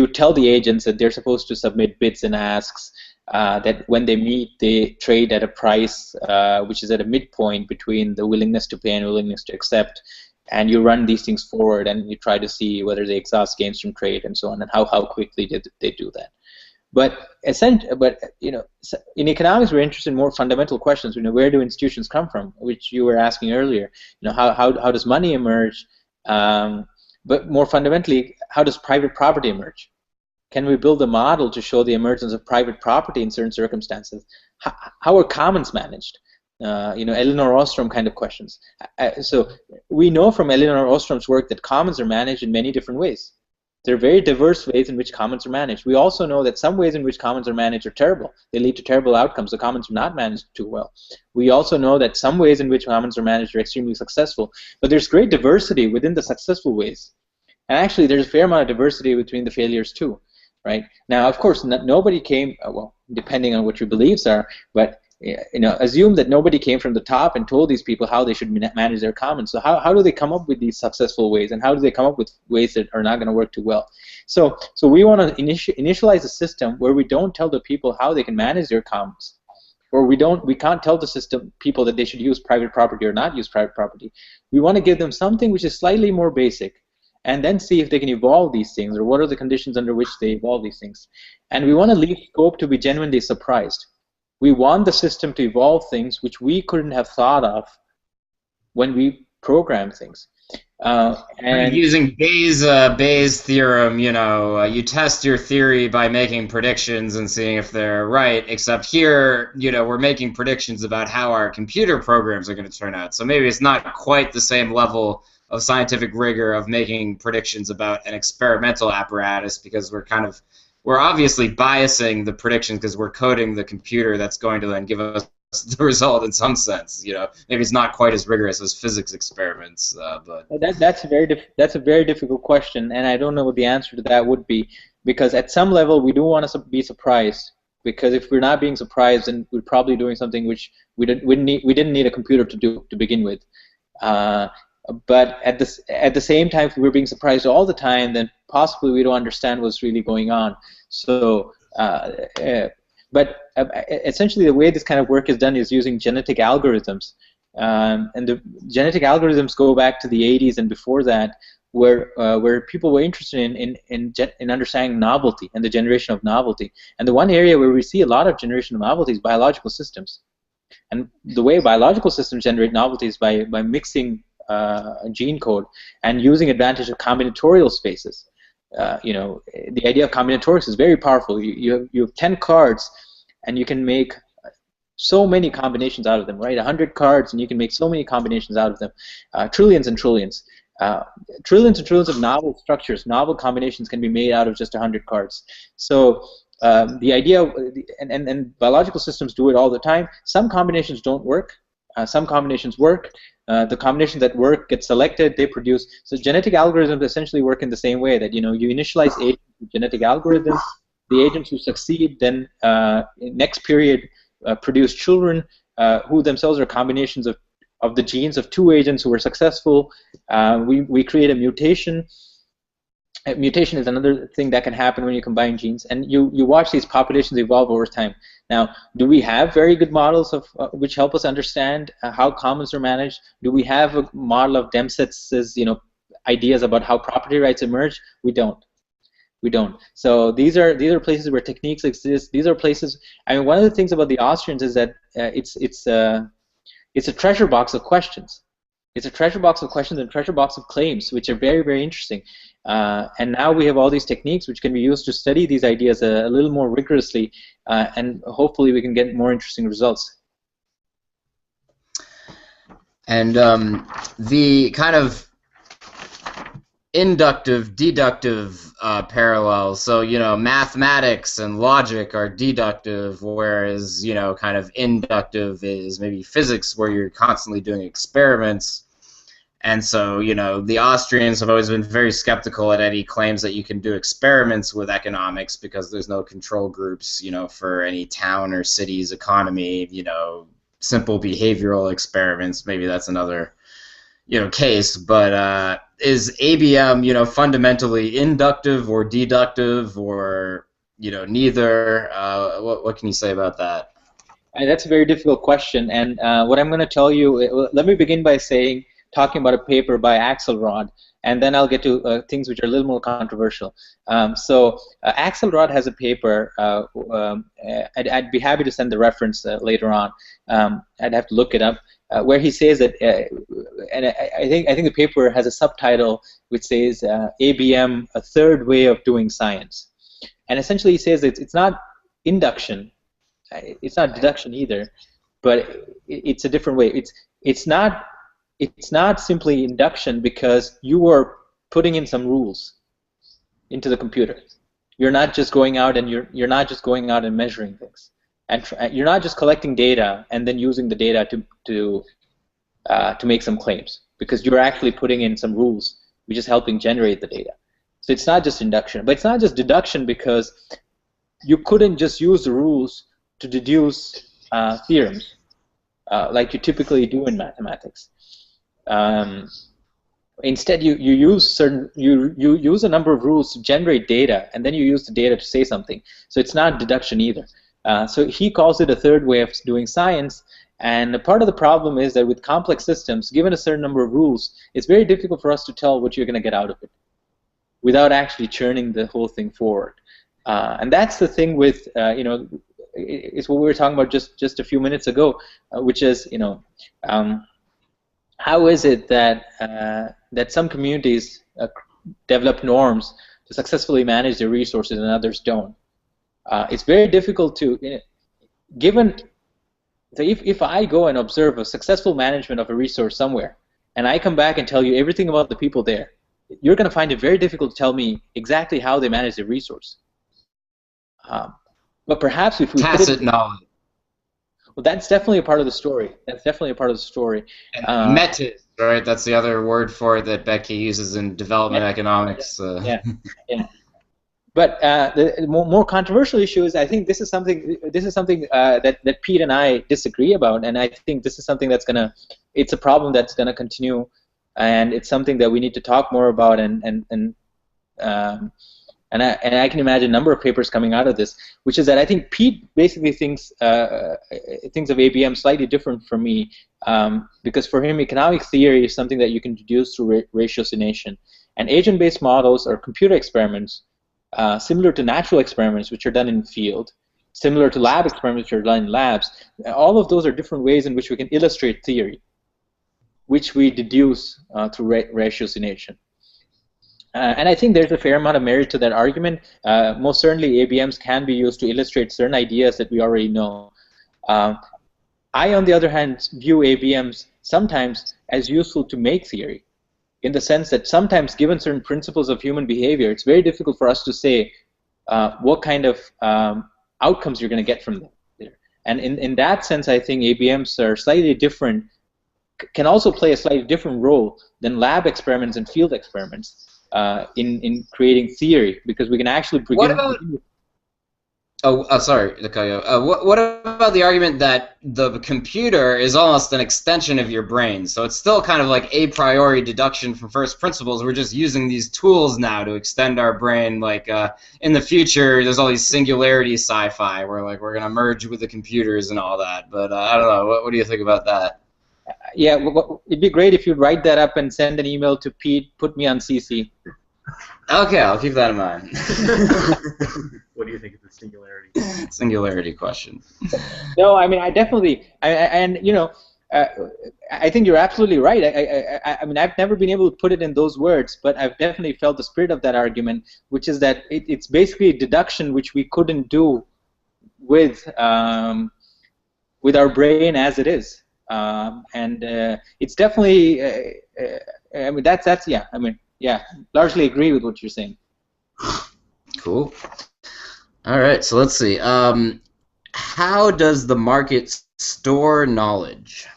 tell the agents that they're supposed to submit bids and asks, that when they meet, they trade at a price which is at a midpoint between the willingness to pay and willingness to accept. And you run these things forward, and you try to see whether they exhaust gains from trade and so on, and how quickly they do that. But in economics, we're interested in more fundamental questions. Where do institutions come from, which you were asking earlier? How does money emerge? But more fundamentally, how does private property emerge? Can we build a model to show the emergence of private property in certain circumstances? How are commons managed? Elinor Ostrom kind of questions. So we know from Elinor Ostrom's work that commons are managed in many different ways. There are very diverse ways in which commons are managed. We also know that some ways in which commons are managed are terrible. They lead to terrible outcomes. The commons are not managed too well. We also know that some ways in which commons are managed are extremely successful. But there's great diversity within the successful ways. And actually, there's a fair amount of diversity between the failures too, right? Now, of course, nobody came, well, depending on what your beliefs are, but assume that nobody came from the top and told these people how they should manage their commons. So how do they come up with these successful ways, and how do they come up with ways that are not going to work too well? So we want to initialize a system where we don't tell the people how they can manage their commons, or we can't tell the people that they should use private property or not use private property. We want to give them something which is slightly more basic, and then see if they can evolve these things, or what are the conditions under which they evolve these things. And we want to leave scope to be genuinely surprised. We want the system to evolve things which we couldn't have thought of when we program things. And using Bayes' theorem, you test your theory by making predictions and seeing if they're right, except here, we're making predictions about how our computer programs are going to turn out. So maybe it's not quite the same level of scientific rigor of making predictions about an experimental apparatus, because we're obviously biasing the predictions because we're coding the computer that's going to then give us the result in some sense. Maybe it's not quite as rigorous as physics experiments, but that's a very difficult question, and I don't know what the answer to that would be, because at some level we do want to be surprised, because if we're not being surprised, then we're probably doing something which we didn't need a computer to do to begin with. But at the same time, if we're being surprised all the time, then possibly we don't understand what's really going on. So, but essentially the way this kind of work is done is using genetic algorithms. And the genetic algorithms go back to the 80s and before that, where people were interested in understanding novelty and the generation of novelty. And the one area where we see a lot of generation of novelty is biological systems. And the way biological systems generate novelty is by mixing gene code and using advantage of combinatorial spaces. You know, the idea of combinatorics is very powerful. You have 10 cards, and you can make so many combinations out of them, right? 100 cards, and you can make so many combinations out of them. Trillions and trillions. Trillions and trillions of novel structures, novel combinations can be made out of just 100 cards. So the idea, and biological systems do it all the time. Some combinations don't work. Some combinations work. The combinations that work get selected, they produce. So genetic algorithms essentially work in the same way, that you initialize agents with genetic algorithms. The agents who succeed then next period produce children who themselves are combinations of the genes of two agents who were successful. We create a mutation. A mutation is another thing that can happen when you combine genes, and you watch these populations evolve over time. Now, do we have very good models of which help us understand how commons are managed? Do we have a model of Demsetz's ideas about how property rights emerge? We don't. We don't. So these are places where techniques exist. These are places. I mean, one of the things about the Austrians is that it's a treasure box of questions. It's a treasure box of questions and treasure box of claims, which are very, very interesting. And now we have all these techniques which can be used to study these ideas a little more rigorously, and hopefully we can get more interesting results. And the kind of inductive, deductive parallel. So, mathematics and logic are deductive, whereas, kind of inductive is maybe physics, where you're constantly doing experiments. And so, the Austrians have always been very skeptical at any claims that you can do experiments with economics, because there's no control groups, for any town or city's economy, simple behavioral experiments. Maybe that's another case, but is ABM fundamentally inductive or deductive, or neither? What can you say about that? And that's a very difficult question, and what I'm going to tell you, let me begin by talking about a paper by Axelrod, and then I'll get to things which are a little more controversial. So Axelrod has a paper. I'd be happy to send the reference later on. I'd have to look it up. Where he says that, and I think the paper has a subtitle which says ABM, a third way of doing science. And essentially he says that it's not induction, it's not deduction either, but it's a different way. It's not simply induction, because you are putting in some rules into the computer. You're not just going out and you're not just going out and measuring things. And you're not just collecting data and then using the data to make some claims, because you're actually putting in some rules, which is helping generate the data. So it's not just induction, but it's not just deduction, because you couldn't just use the rules to deduce theorems like you typically do in mathematics. Instead, you use a number of rules to generate data, and then you use the data to say something. So it's not deduction either. So he calls it a third way of doing science, and part of the problem is that with complex systems, given a certain number of rules, it's very difficult for us to tell what you're going to get out of it without actually churning the whole thing forward. And that's the thing with, it's what we were talking about just a few minutes ago, which is, how is it that that some communities develop norms to successfully manage their resources and others don't? It's very difficult to, given, so if I go and observe a successful management of a resource somewhere, and I come back and tell you everything about the people there, you're going to find it very difficult to tell me exactly how they manage the resource. But perhaps if we tacit knowledge. Well, that's definitely a part of the story. That's definitely a part of the story. Metis, right? That's the other word for it that Boettke uses in development economics. Yeah. But the more controversial issue is, I think this is something that Pete and I disagree about, and I think this is something that's it's a problem that's gonna continue, and it's something that we need to talk more about, and I can imagine a number of papers coming out of this, which is that I think Pete basically thinks of ABM slightly different from me, because for him economic theory is something that you can deduce through ratiocination. And agent-based models are computer experiments similar to natural experiments which are done in the field, similar to lab experiments which are done in labs. All of those are different ways in which we can illustrate theory, which we deduce through ratiocination. And I think there's a fair amount of merit to that argument. Most certainly, ABMs can be used to illustrate certain ideas that we already know. I, on the other hand, view ABMs sometimes as useful to make theory, in the sense that sometimes, given certain principles of human behavior, it's very difficult for us to say what kind of outcomes you're going to get from them. And in that sense, I think ABMs are slightly different, can also play a slightly different role than lab experiments and field experiments in creating theory, because we can actually begin. What about? Sorry to cut you off. What about the argument that the computer is almost an extension of your brain? So it's still kind of like a priori deduction from first principles. We're just using these tools now to extend our brain. Like in the future, there's all these singularity sci-fi where like we're gonna merge with the computers and all that. But I don't know. What do you think about that? Yeah, well, it'd be great if you'd write that up and send an email to Pete. Put me on CC. Okay, I'll keep that in mind. What do you think of the singularity? Singularity question. No, I mean, I definitely, and you know, I think you're absolutely right. I mean, I've never been able to put it in those words, but I've definitely felt the spirit of that argument, which is that it's basically a deduction which we couldn't do with our brain as it is, and it's definitely, I mean, that's yeah. I mean, yeah, largely agree with what you're saying. Cool. All right, so let's see. How does the market store knowledge?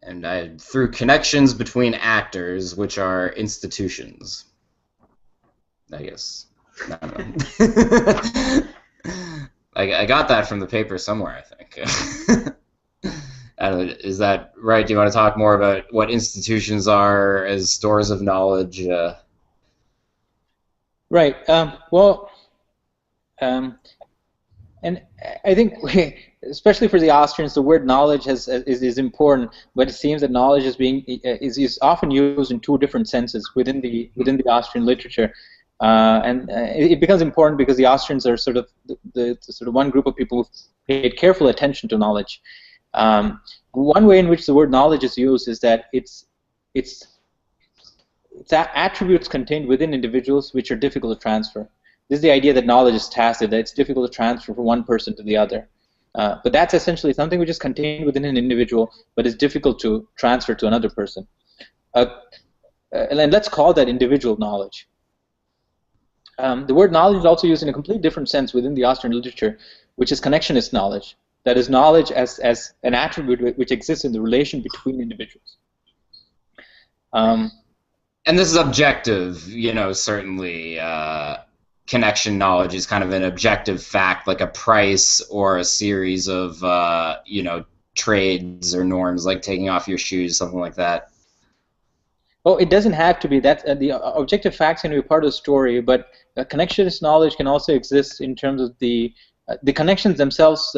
And through connections between actors, which are institutions. I guess. I don't know. I got that from the paper somewhere, I think. I don't know, is that right? Do you want to talk more about what institutions are as stores of knowledge? Right. Well, and I think, especially for the Austrians, the word knowledge is important, but it seems that knowledge is often used in two different senses within the Austrian literature, and it becomes important because the Austrians are sort of the sort of one group of people who paid careful attention to knowledge. One way in which the word knowledge is used is that it's attributes contained within individuals which are difficult to transfer. This is the idea that knowledge is tacit, that it's difficult to transfer from one person to the other. But that's essentially something which is contained within an individual, but is difficult to transfer to another person. And let's call that individual knowledge. The word knowledge is also used in a completely different sense within the Austrian literature, which is connectionist knowledge. That is knowledge as an attribute which exists in the relation between individuals. And this is objective, you know, certainly. Connection knowledge is kind of an objective fact, like a price or a series of, you know, trades or norms, like taking off your shoes, something like that. Well, it doesn't have to be. That the objective facts can be part of the story, but connectionist knowledge can also exist in terms of the connections themselves.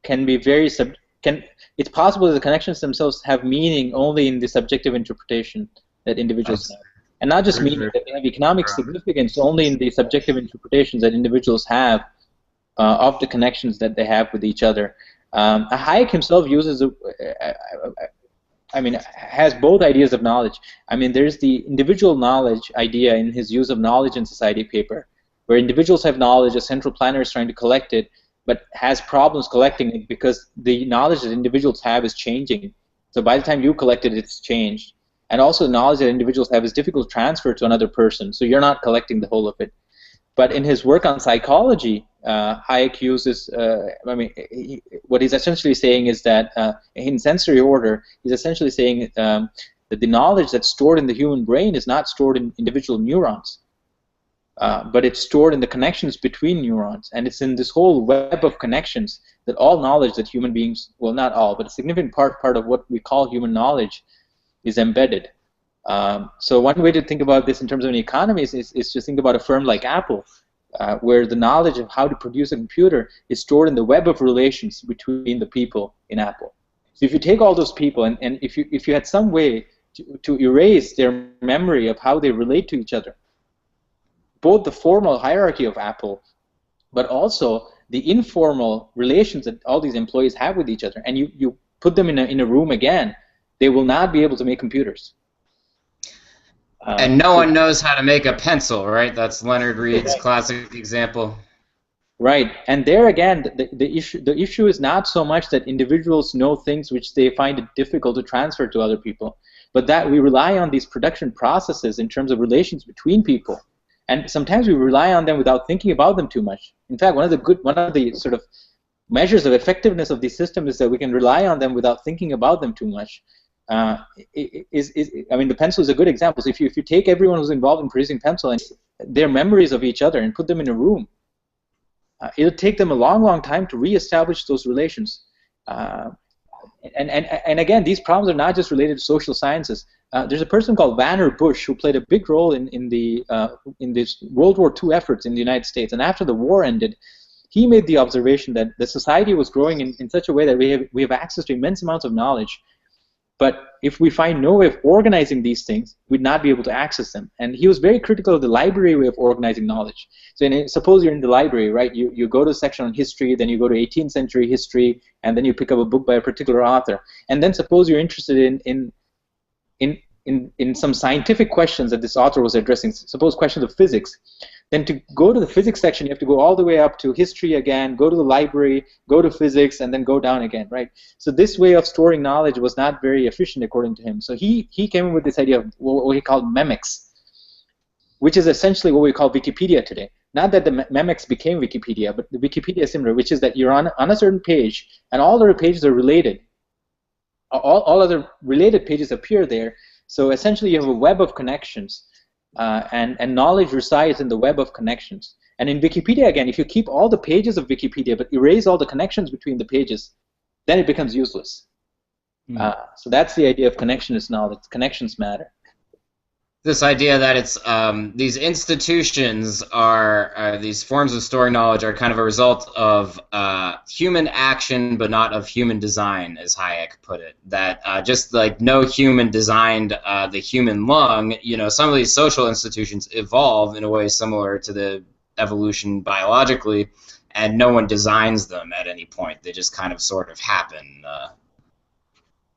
Can be very it's possible that the connections themselves have meaning only in the subjective interpretation that individuals have. And not just meaning that they have economic significance only in the subjective interpretations that individuals have of the connections that they have with each other. Hayek himself uses, has both ideas of knowledge. I mean, there's the individual knowledge idea in his use of knowledge in society paper, where individuals have knowledge, a central planner is trying to collect it, but has problems collecting it because the knowledge that individuals have is changing. So by the time you collect it, it's changed. And also the knowledge that individuals have is difficult to transfer to another person, so you're not collecting the whole of it. But in his work on psychology, Hayek uses, what he's essentially saying is that in sensory order, he's essentially saying that the knowledge that's stored in the human brain is not stored in individual neurons, but it's stored in the connections between neurons. And it's in this whole web of connections that all knowledge that human beings, well, not all, but a significant part of what we call human knowledge is embedded. So one way to think about this in terms of an economy is to think about a firm like Apple, where the knowledge of how to produce a computer is stored in the web of relations between the people in Apple. So if you take all those people and if you had some way to erase their memory of how they relate to each other. Both the formal hierarchy of Apple, but also the informal relations that all these employees have with each other. And you put them in a room again, they will not be able to make computers. And no one knows how to make a pencil, right? That's Leonard Reed's classic example. Right, and there again, the issue is not so much that individuals know things which they find it difficult to transfer to other people, but that we rely on these production processes in terms of relations between people, and sometimes we rely on them without thinking about them too much. In fact, one of the sort of measures of effectiveness of these systems is that we can rely on them without thinking about them too much. I mean, the pencil is a good example. So if you take everyone who's involved in producing pencil and their memories of each other and put them in a room, it'll take them a long, long time to reestablish those relations. And again, these problems are not just related to social sciences. There's a person called Vannevar Bush who played a big role in this World War II efforts in the United States. And after the war ended, he made the observation that the society was growing in such a way that we have access to immense amounts of knowledge. But if we find no way of organizing these things, we'd not be able to access them. And he was very critical of the library way of organizing knowledge. So suppose you're in the library, right? You go to a section on history, then you go to 18th century history, and then you pick up a book by a particular author. And then suppose you're interested in some scientific questions that this author was addressing, suppose questions of physics. Then to go to the physics section, you have to go all the way up to history again, go to the library, go to physics, and then go down again, right? So this way of storing knowledge was not very efficient according to him. So he came up with this idea of what he called memex, which is essentially what we call Wikipedia today. Not that the memex became Wikipedia, but the Wikipedia is similar, which is that you're on a certain page, and all other pages are related. All other related pages appear there. So essentially you have a web of connections. And knowledge resides in the web of connections. And in Wikipedia, again, if you keep all the pages of Wikipedia but erase all the connections between the pages, then it becomes useless. So that's the idea of connectionist knowledge. Connections matter. This idea that it's these institutions are these forms of storing knowledge are kind of a result of human action, but not of human design, as Hayek put it. That just like no human designed the human lung, some of these social institutions evolve in a way similar to the evolution biologically, and no one designs them at any point. They just kind of sort of happen.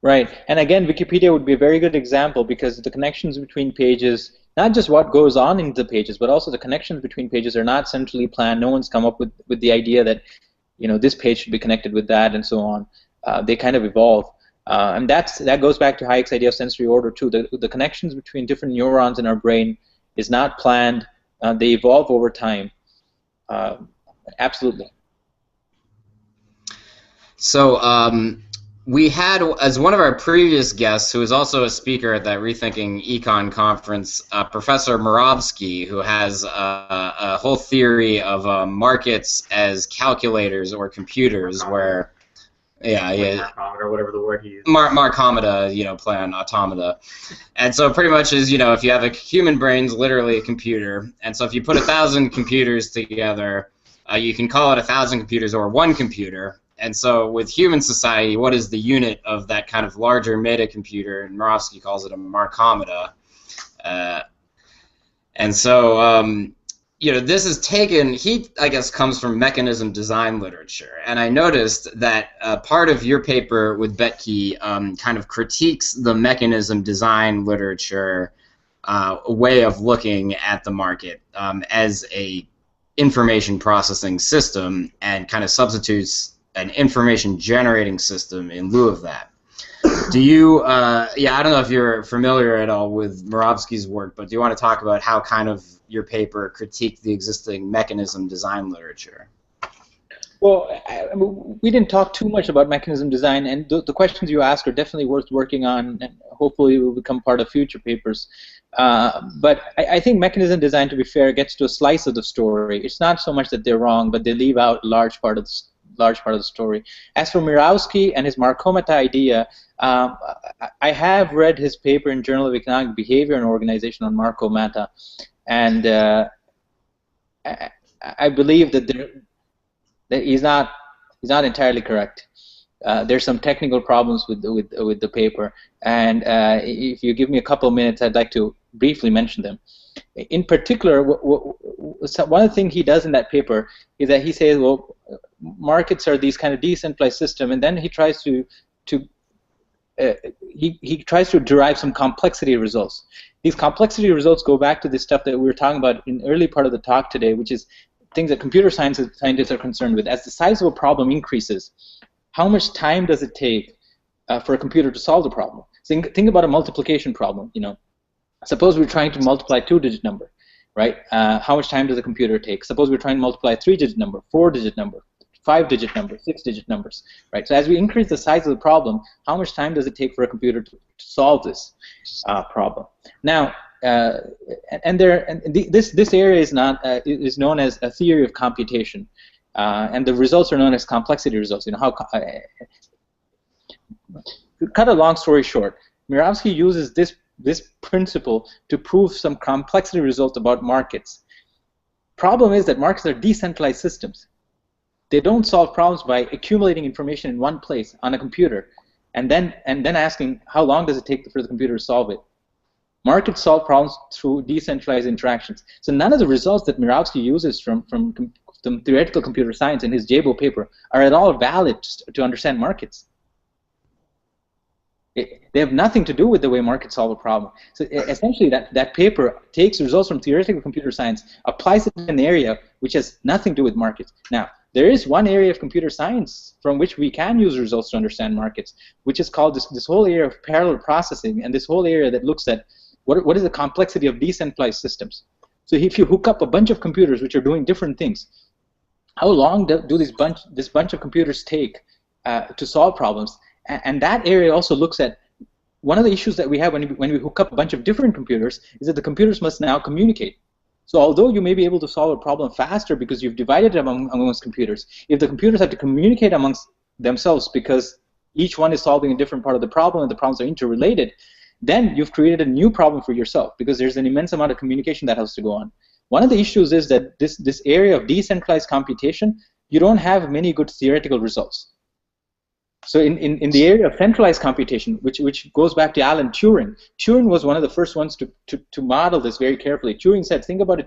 Right, and again, Wikipedia would be a very good example because the connections between pages, not just what goes on in the pages, but also the connections between pages are not centrally planned. No one's come up with the idea that, this page should be connected with that and so on. They kind of evolve, and that goes back to Hayek's idea of sensory order too. The connections between different neurons in our brain is not planned. They evolve over time. Absolutely. So. We had, as one of our previous guests, who is also a speaker at that Rethinking Econ conference, Professor Moravsky, who has a whole theory of markets as calculators or computers, where, or whatever the word he used. Markomata, play on automata. And so pretty much is, if you have a human brain's literally a computer, and so if you put 1,000 computers together, you can call it 1,000 computers or one computer. And so with human society, what is the unit of that kind of larger metacomputer? And Moravsky calls it a Markomata. And so, this is taken, he, I guess, comes from mechanism design literature. And I noticed that part of your paper with Boettke kind of critiques the mechanism design literature way of looking at the market as a information processing system and kind of substitutes an information generating system in lieu of that. Do you, I don't know if you're familiar at all with Moravsky's work, but do you want to talk about how kind of your paper critiqued the existing mechanism design literature? Well, we didn't talk too much about mechanism design, and the questions you ask are definitely worth working on, and hopefully will become part of future papers. But I think mechanism design, to be fair, gets to a slice of the story. It's not so much that they're wrong, but they leave out a large part of the story. As for Moravsky and his Markomata idea, I have read his paper in Journal of Economic Behavior and Organization on Markomata, and I believe that he's not entirely correct. There's some technical problems with the paper, and if you give me a couple of minutes, I'd like to briefly mention them. In particular, one of the things he does in that paper is that he says, well, markets are these kind of decentralized system, and then he tries to he tries to derive some complexity results. These complexity results go back to the stuff that we were talking about in the early part of the talk today, which is things that computer scientists are concerned with. As the size of a problem increases, how much time does it take for a computer to solve the problem? So think about a multiplication problem. Suppose we're trying to multiply a 2-digit number, right? How much time does a computer take? Suppose we're trying to multiply a 3-digit number, 4-digit number, 5-digit number, 6-digit numbers, right? So as we increase the size of the problem, how much time does it take for a computer to solve this problem? Now, this area is is known as a theory of computation, and the results are known as complexity results. To cut a long story short, Mirovsky uses this principle to prove some complexity result about markets. Problem is that markets are decentralized systems. They don't solve problems by accumulating information in one place on a computer and then asking how long does it take for the computer to solve it. Markets solve problems through decentralized interactions. So none of the results that Mirovsky uses from theoretical computer science in his Jabo paper are at all valid to understand markets. They have nothing to do with the way markets solve a problem. So essentially, that paper takes results from theoretical computer science, applies it in an area which has nothing to do with markets. Now, there is one area of computer science from which we can use results to understand markets, which is called this whole area of parallel processing, and this whole area that looks at what is the complexity of decentralized systems. So if you hook up a bunch of computers which are doing different things, how long do this bunch of computers take to solve problems? And that area also looks at one of the issues that we have when we hook up a bunch of different computers is that the computers must now communicate. So although you may be able to solve a problem faster because you've divided it amongst computers, if the computers have to communicate amongst themselves because each one is solving a different part of the problem and the problems are interrelated, then you've created a new problem for yourself because there's an immense amount of communication that has to go on. One of the issues is that this area of decentralized computation, you don't have many good theoretical results. So in the area of centralized computation, which goes back to Alan Turing, Turing was one of the first ones to model this very carefully. Turing said, think about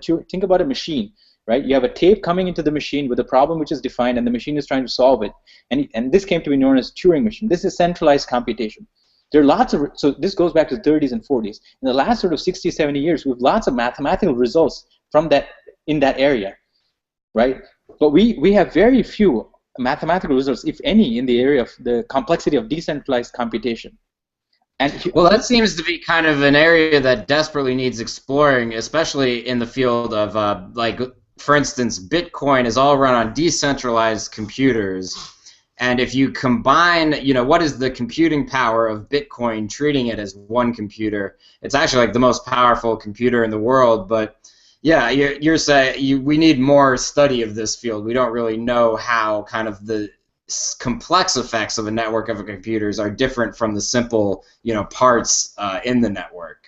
a machine, right? You have a tape coming into the machine with a problem which is defined, and the machine is trying to solve it. And this came to be known as Turing machine. This is centralized computation. There are lots of, so this goes back to the 30s and 40s. In the last sort of 60, 70 years, we have lots of mathematical results from that in that area, right? But we have very few mathematical results, if any, in the area of the complexity of decentralized computation. And well, that seems to be kind of an area that desperately needs exploring, especially in the field of, like, for instance, Bitcoin is all run on decentralized computers. And if you combine, what is the computing power of Bitcoin, treating it as one computer, it's actually like the most powerful computer in the world. But yeah, you're saying we need more study of this field. We don't really know how kind of the complex effects of a network of computers are different from the simple, parts in the network.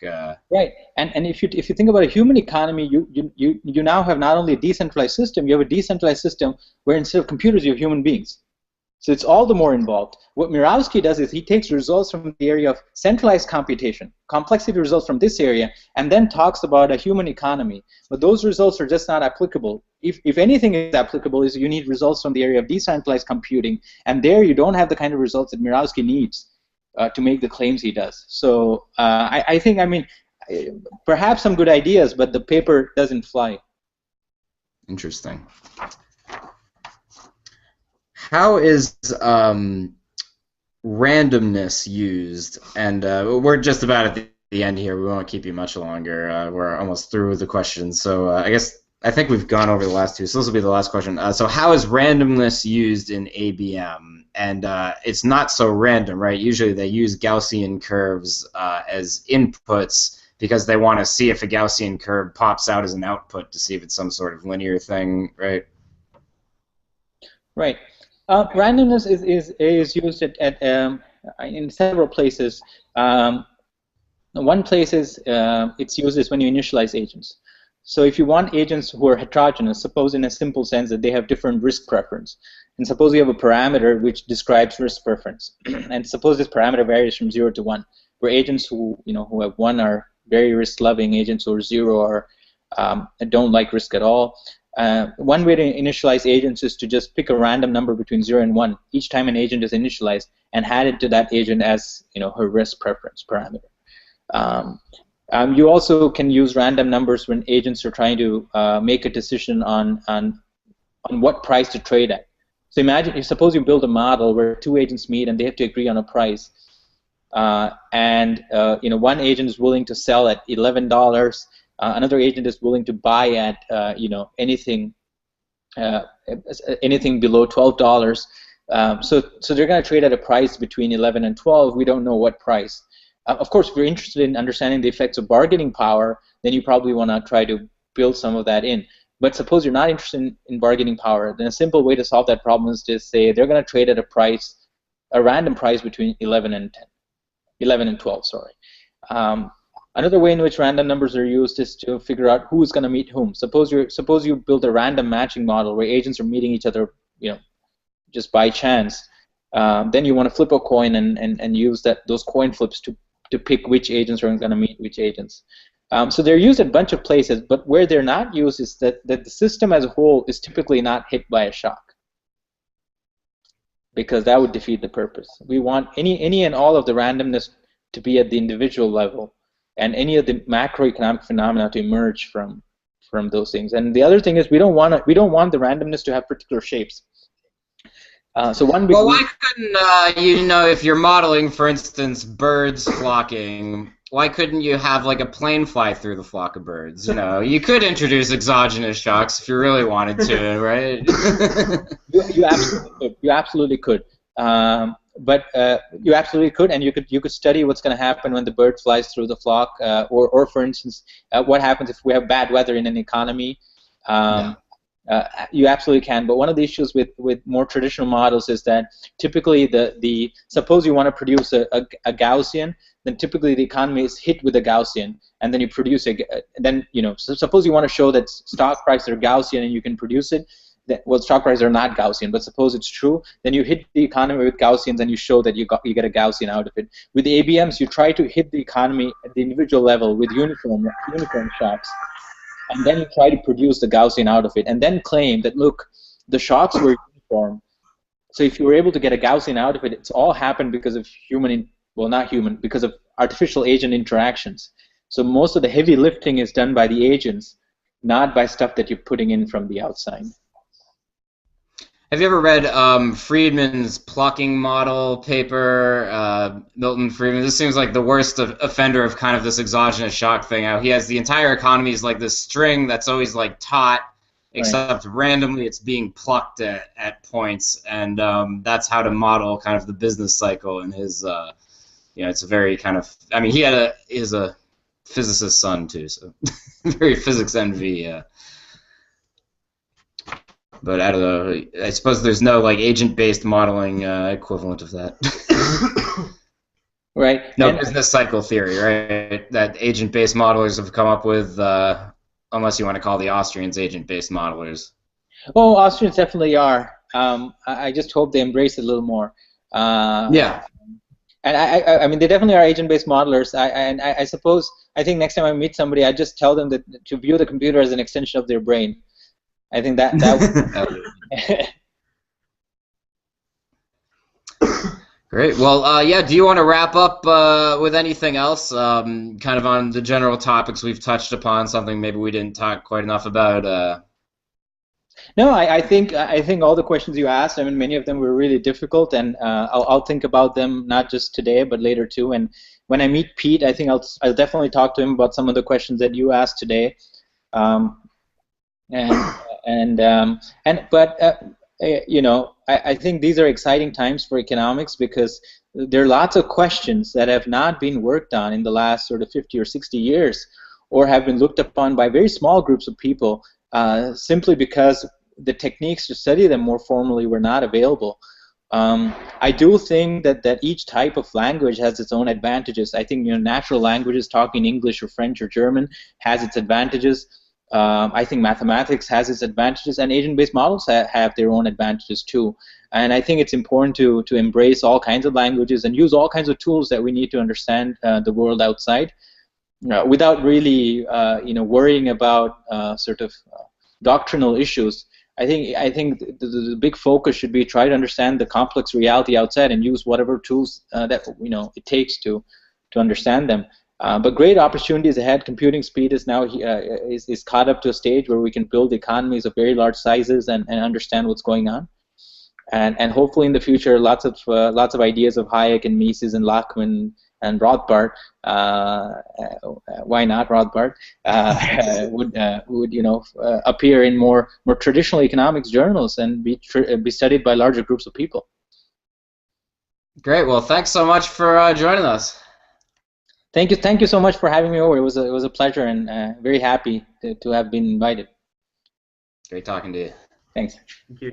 Right, and if you think about a human economy, you now have not only a decentralized system, you have a decentralized system where instead of computers you have human beings. So it's all the more involved. What Mirovsky does is he takes results from the area of centralized computation, complexity results from this area, and then talks about a human economy. But those results are just not applicable. If anything is applicable, is you need results from the area of decentralized computing, and there you don't have the kind of results that Mirovsky needs to make the claims he does. So I think, perhaps some good ideas, but the paper doesn't fly. Interesting. How is randomness used? And we're just about at the end here. We won't keep you much longer. We're almost through the questions. So I think we've gone over the last two. So this will be the last question. So how is randomness used in ABM? And it's not so random, right? Usually they use Gaussian curves as inputs because they want to see if a Gaussian curve pops out as an output to see if it's some sort of linear thing, right? Right. Randomness is used in several places. One place is it's used is when you initialize agents. So if you want agents who are heterogeneous, suppose in a simple sense that they have different risk preference, and suppose you have a parameter which describes risk preference, and suppose this parameter varies from 0 to 1, where agents who who have 1 are very risk-loving, agents who are 0 are don't like risk at all. One way to initialize agents is to just pick a random number between 0 and 1 each time an agent is initialized, and add it to that agent as her risk preference parameter. You also can use random numbers when agents are trying to make a decision on what price to trade at. So suppose you build a model where 2 agents meet and they have to agree on a price, and one agent is willing to sell at $11, another agent is willing to buy at anything below $12. So they're going to trade at a price between 11 and 12. We don't know what price. Of course, if you're interested in understanding the effects of bargaining power, then you probably want to try to build some of that in. But suppose you're not interested in bargaining power, then a simple way to solve that problem is to say they're going to trade at a random price between 11 and 12. Sorry. Another way in which random numbers are used is to figure out who's going to meet whom. Suppose you build a random matching model where agents are meeting each other, just by chance. Then you want to flip a coin and use those coin flips to pick which agents are going to meet which agents. So they're used at a bunch of places, but where they're not used is that the system as a whole is typically not hit by a shock, because that would defeat the purpose. We want any and all of the randomness to be at the individual level, and any of the macroeconomic phenomena to emerge from those things. And the other thing is we don't want the randomness to have particular shapes. Well, why couldn't if you're modeling, for instance, birds flocking, why couldn't you have like a plane fly through the flock of birds? You could introduce exogenous shocks if you really wanted to, right? You absolutely could. But you absolutely could, and you could study what's going to happen when the bird flies through the flock, or for instance, what happens if we have bad weather in an economy. You absolutely can, but one of the issues with more traditional models is that typically suppose you want to produce a Gaussian, then typically the economy is hit with a Gaussian, and then you produce so suppose you want to show that stock prices are Gaussian and you can produce it. Well, stock prices are not Gaussian, but suppose it's true, then you hit the economy with Gaussians and you show that you get a Gaussian out of it. With ABMs, you try to hit the economy at the individual level with uniform shocks, and then you try to produce the Gaussian out of it, and then claim that, look, the shocks were uniform. So if you were able to get a Gaussian out of it, it's all happened because of because of artificial agent interactions. So most of the heavy lifting is done by the agents, not by stuff that you're putting in from the outside. Have you ever read Friedman's plucking model paper, Milton Friedman? This seems like the worst offender of kind of this exogenous shock thing. How he has the entire economy is like this string that's always like taut, except randomly it's being plucked at points, and that's how to model kind of the business cycle. And his, it's a very kind of, he is a physicist's son too, so very physics envy. But I don't know. I suppose there's no like agent-based modeling equivalent of that. Right. No business cycle theory, right? That agent-based modelers have come up with, unless you want to call the Austrians agent-based modelers. Oh, Austrians definitely are. I just hope they embrace it a little more. Yeah. And I mean, they definitely are agent-based modelers. I think next time I meet somebody, I just tell them that to view the computer as an extension of their brain. I think that Great. Well, do you want to wrap up with anything else, kind of on the general topics we've touched upon, something maybe we didn't talk quite enough about? No, I think all the questions you asked, many of them were really difficult, and I'll think about them not just today, but later too. And when I meet Pete, I think I'll definitely talk to him about some of the questions that you asked today. I think these are exciting times for economics because there are lots of questions that have not been worked on in the last sort of 50 or 60 years, or have been looked upon by very small groups of people simply because the techniques to study them more formally were not available. I do think that each type of language has its own advantages. I think natural languages, talking English or French or German, has its advantages. I think mathematics has its advantages, and agent-based models have their own advantages too. And I think it's important to embrace all kinds of languages and use all kinds of tools that we need to understand the world outside, without really worrying about sort of doctrinal issues. I think the big focus should be try to understand the complex reality outside and use whatever tools that it takes to understand them. But great opportunities ahead. Computing speed is now is caught up to a stage where we can build economies of very large sizes and understand what's going on. And hopefully in the future, lots of ideas of Hayek and Mises and Lachman and Rothbard, why not Rothbard, would appear in more traditional economics journals and be studied by larger groups of people. Great. Well, thanks so much for joining us. Thank you so much for having me over. It was a pleasure, and very happy to have been invited. Great talking to you. Thanks. Thank you.